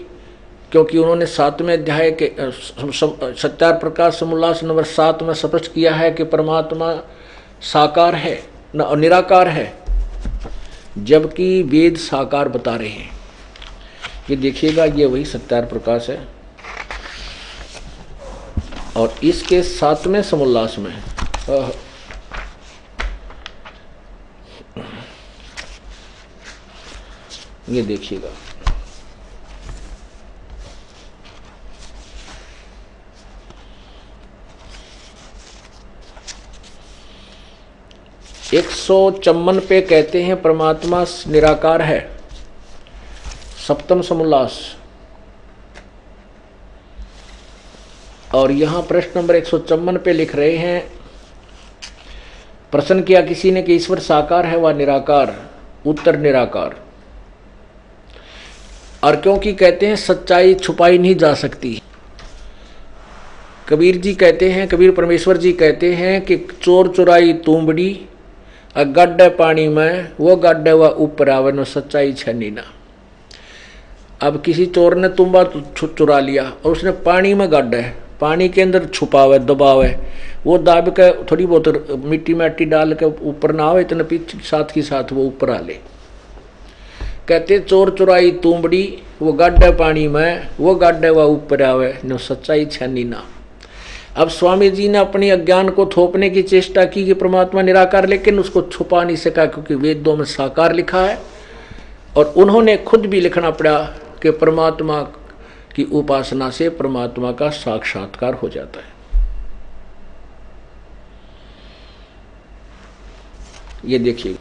क्योंकि उन्होंने 7वें अध्याय के सत्यार प्रकाश समोल्लास नंबर 7 में स्पष्ट किया है कि परमात्मा साकार है न निराकार है, जबकि वेद साकार बता रहे हैं। ये देखिएगा, ये वही सत्यार प्रकाश है। और इसके 7वें समोल्लास में ये देखिएगा, एक 154 पे कहते हैं परमात्मा निराकार है, 7वां समोल्लास। और यहां प्रश्न नंबर 154 पे लिख रहे हैं, प्रश्न किया किसी ने कि ईश्वर साकार है व निराकार? उत्तर निराकार। और क्योंकि कहते हैं सच्चाई छुपाई नहीं जा सकती। कबीर जी कहते हैं, कबीर परमेश्वर जी कहते हैं कि चोर चुराई तूंबड़ी, गड्ढे पानी में, वो गड्ढे व ऊपर आवे न सच्चाई छनी ना। अब किसी चोर ने तुम्बा चुरा लिया और उसने पानी में गड्ढे, पानी के अंदर छुपावे दबावे, वो दाब के थोड़ी बहुत मिट्टी माटी डाल के ऊपर ना आवे, इतने पीछे साथ ही साथ वो ऊपर आ ले। कहते चोर चुराई तूंबड़ी, वो गड्ढे पानी में, वो गड्ढे व ऊपर आवे न सच्चाई छनी ना। अब स्वामी जी ने अपनी अज्ञान को थोपने की चेष्टा की कि परमात्मा निराकार, लेकिन उसको छुपा नहीं सका क्योंकि वेदों में साकार लिखा है। और उन्होंने खुद भी लिखना पड़ा कि परमात्मा की उपासना से परमात्मा का साक्षात्कार हो जाता है। ये देखिए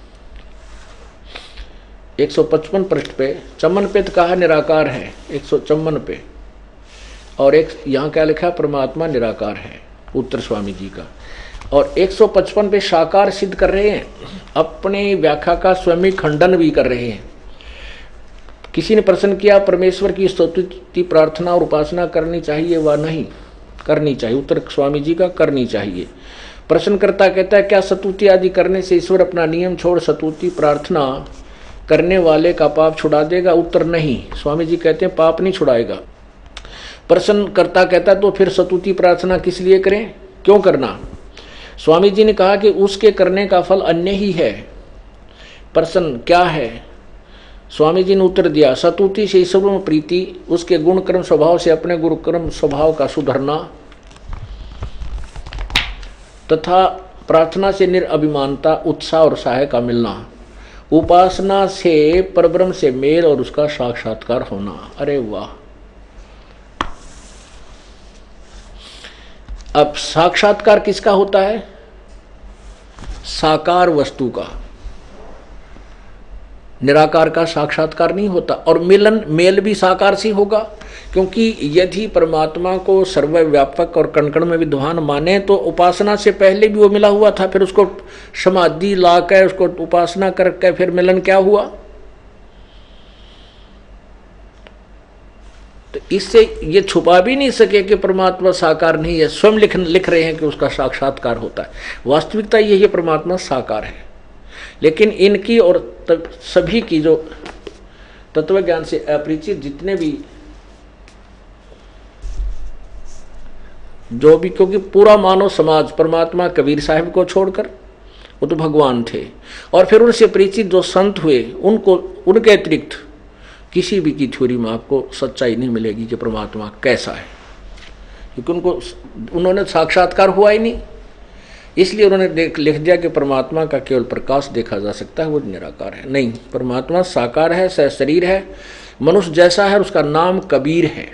155 पृष्ठ पे, चमन पे तो कहा निराकार है 154 पे, और एक यहाँ क्या लिखा, परमात्मा निराकार है, उत्तर स्वामी जी का। और 155 पे साकार सिद्ध कर रहे हैं, अपनी व्याख्या का स्वयं खंडन भी कर रहे हैं। किसी ने प्रश्न किया परमेश्वर की स्तुति प्रार्थना और उपासना करनी चाहिए व नहीं करनी चाहिए? उत्तर स्वामी जी का करनी चाहिए। प्रश्नकर्ता कहता है क्या स्तुति आदि करने से ईश्वर अपना नियम छोड़ स्तुति प्रार्थना करने वाले का पाप छुड़ा देगा? उत्तर नहीं, स्वामी जी कहते हैं पाप नहीं छुड़ाएगा। प्रश्नकर्ता कहता है तो फिर स्तुति प्रार्थना किस लिए करें, क्यों करना? स्वामी जी ने कहा कि उसके करने का फल अन्य ही है। प्रश्न क्या है? स्वामी जी ने उत्तर दिया, सतुति से ईश्वर में प्रीति, उसके गुण कर्म स्वभाव से अपने गुरु कर्म स्वभाव का सुधरना तथा प्रार्थना से निरअभिमानता, उत्साह और सहाय का मिलना, उपासना से परब्रह्म से मेल और उसका साक्षात्कार होना। अरे वाह! अब साक्षात्कार किसका होता है? साकार वस्तु का, निराकार का साक्षात्कार नहीं होता। और मिलन मेल भी साकार से होगा, क्योंकि यदि परमात्मा को सर्वव्यापक और कण कण में विद्वान माने तो उपासना से पहले भी वो मिला हुआ था, फिर उसको समाधि ला कर उसको उपासना करके फिर मिलन क्या हुआ? तो इससे ये छुपा भी नहीं सके कि परमात्मा साकार नहीं है। स्वयं लिख रहे हैं कि उसका साक्षात्कार होता है। वास्तविकता यही है, परमात्मा साकार है। लेकिन इनकी और सभी की जो तत्व ज्ञान से अपरिचित जितने भी जो भी, क्योंकि पूरा मानव समाज परमात्मा कबीर साहब को छोड़कर, वो तो भगवान थे, और फिर उनसे परिचित जो संत हुए उनको, उनके अतिरिक्त किसी भी की थ्योरी में आपको सच्चाई नहीं मिलेगी कि परमात्मा कैसा है, क्योंकि उन्होंने साक्षात्कार हुआ ही नहीं। इसलिए उन्होंने लिख दिया कि परमात्मा का केवल प्रकाश देखा जा सकता है, वो निराकार है। नहीं, परमात्मा साकार है, सशरीर है, मनुष्य जैसा है, उसका नाम कबीर है।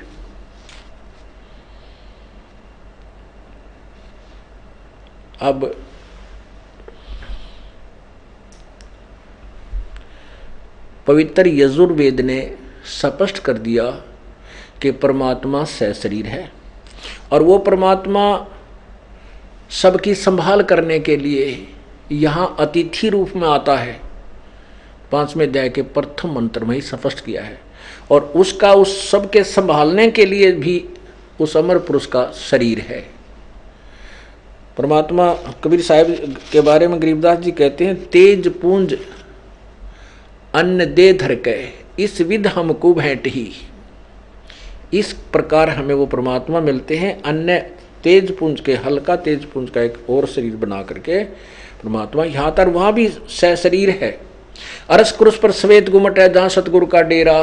अब पवित्र यजुर्वेद ने स्पष्ट कर दिया कि परमात्मा सशरीर है, और वो परमात्मा सबकी संभाल करने के लिए यहाँ अतिथि रूप में आता है। 5वें अध्याय के प्रथम मंत्र में ही स्पष्ट किया है। और उसका उस सबके संभालने के लिए भी उस अमर पुरुष का शरीर है। परमात्मा कबीर साहब के बारे में गरीबदास जी कहते हैं, तेज पूंज अन्न दे धर के इस विध हमको भेंट ही। इस प्रकार हमें वो परमात्मा मिलते हैं, अन्य तेज पुंज के, हल्का तेज पुंज का एक और शरीर बना करके परमात्मा यहाँ तर वहाँ भी सशरीर है। अरस क्रुस पर श्वेत गुमट है जहाँ सतगुरु का डेरा।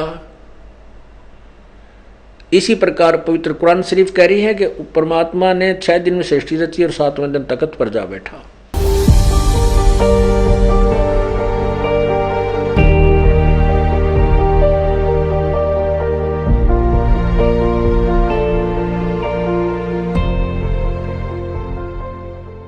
इसी प्रकार पवित्र कुरान शरीफ कह रही है कि परमात्मा ने 6 दिन में सृष्टि रची और 7वें दिन तख्त पर जा बैठा।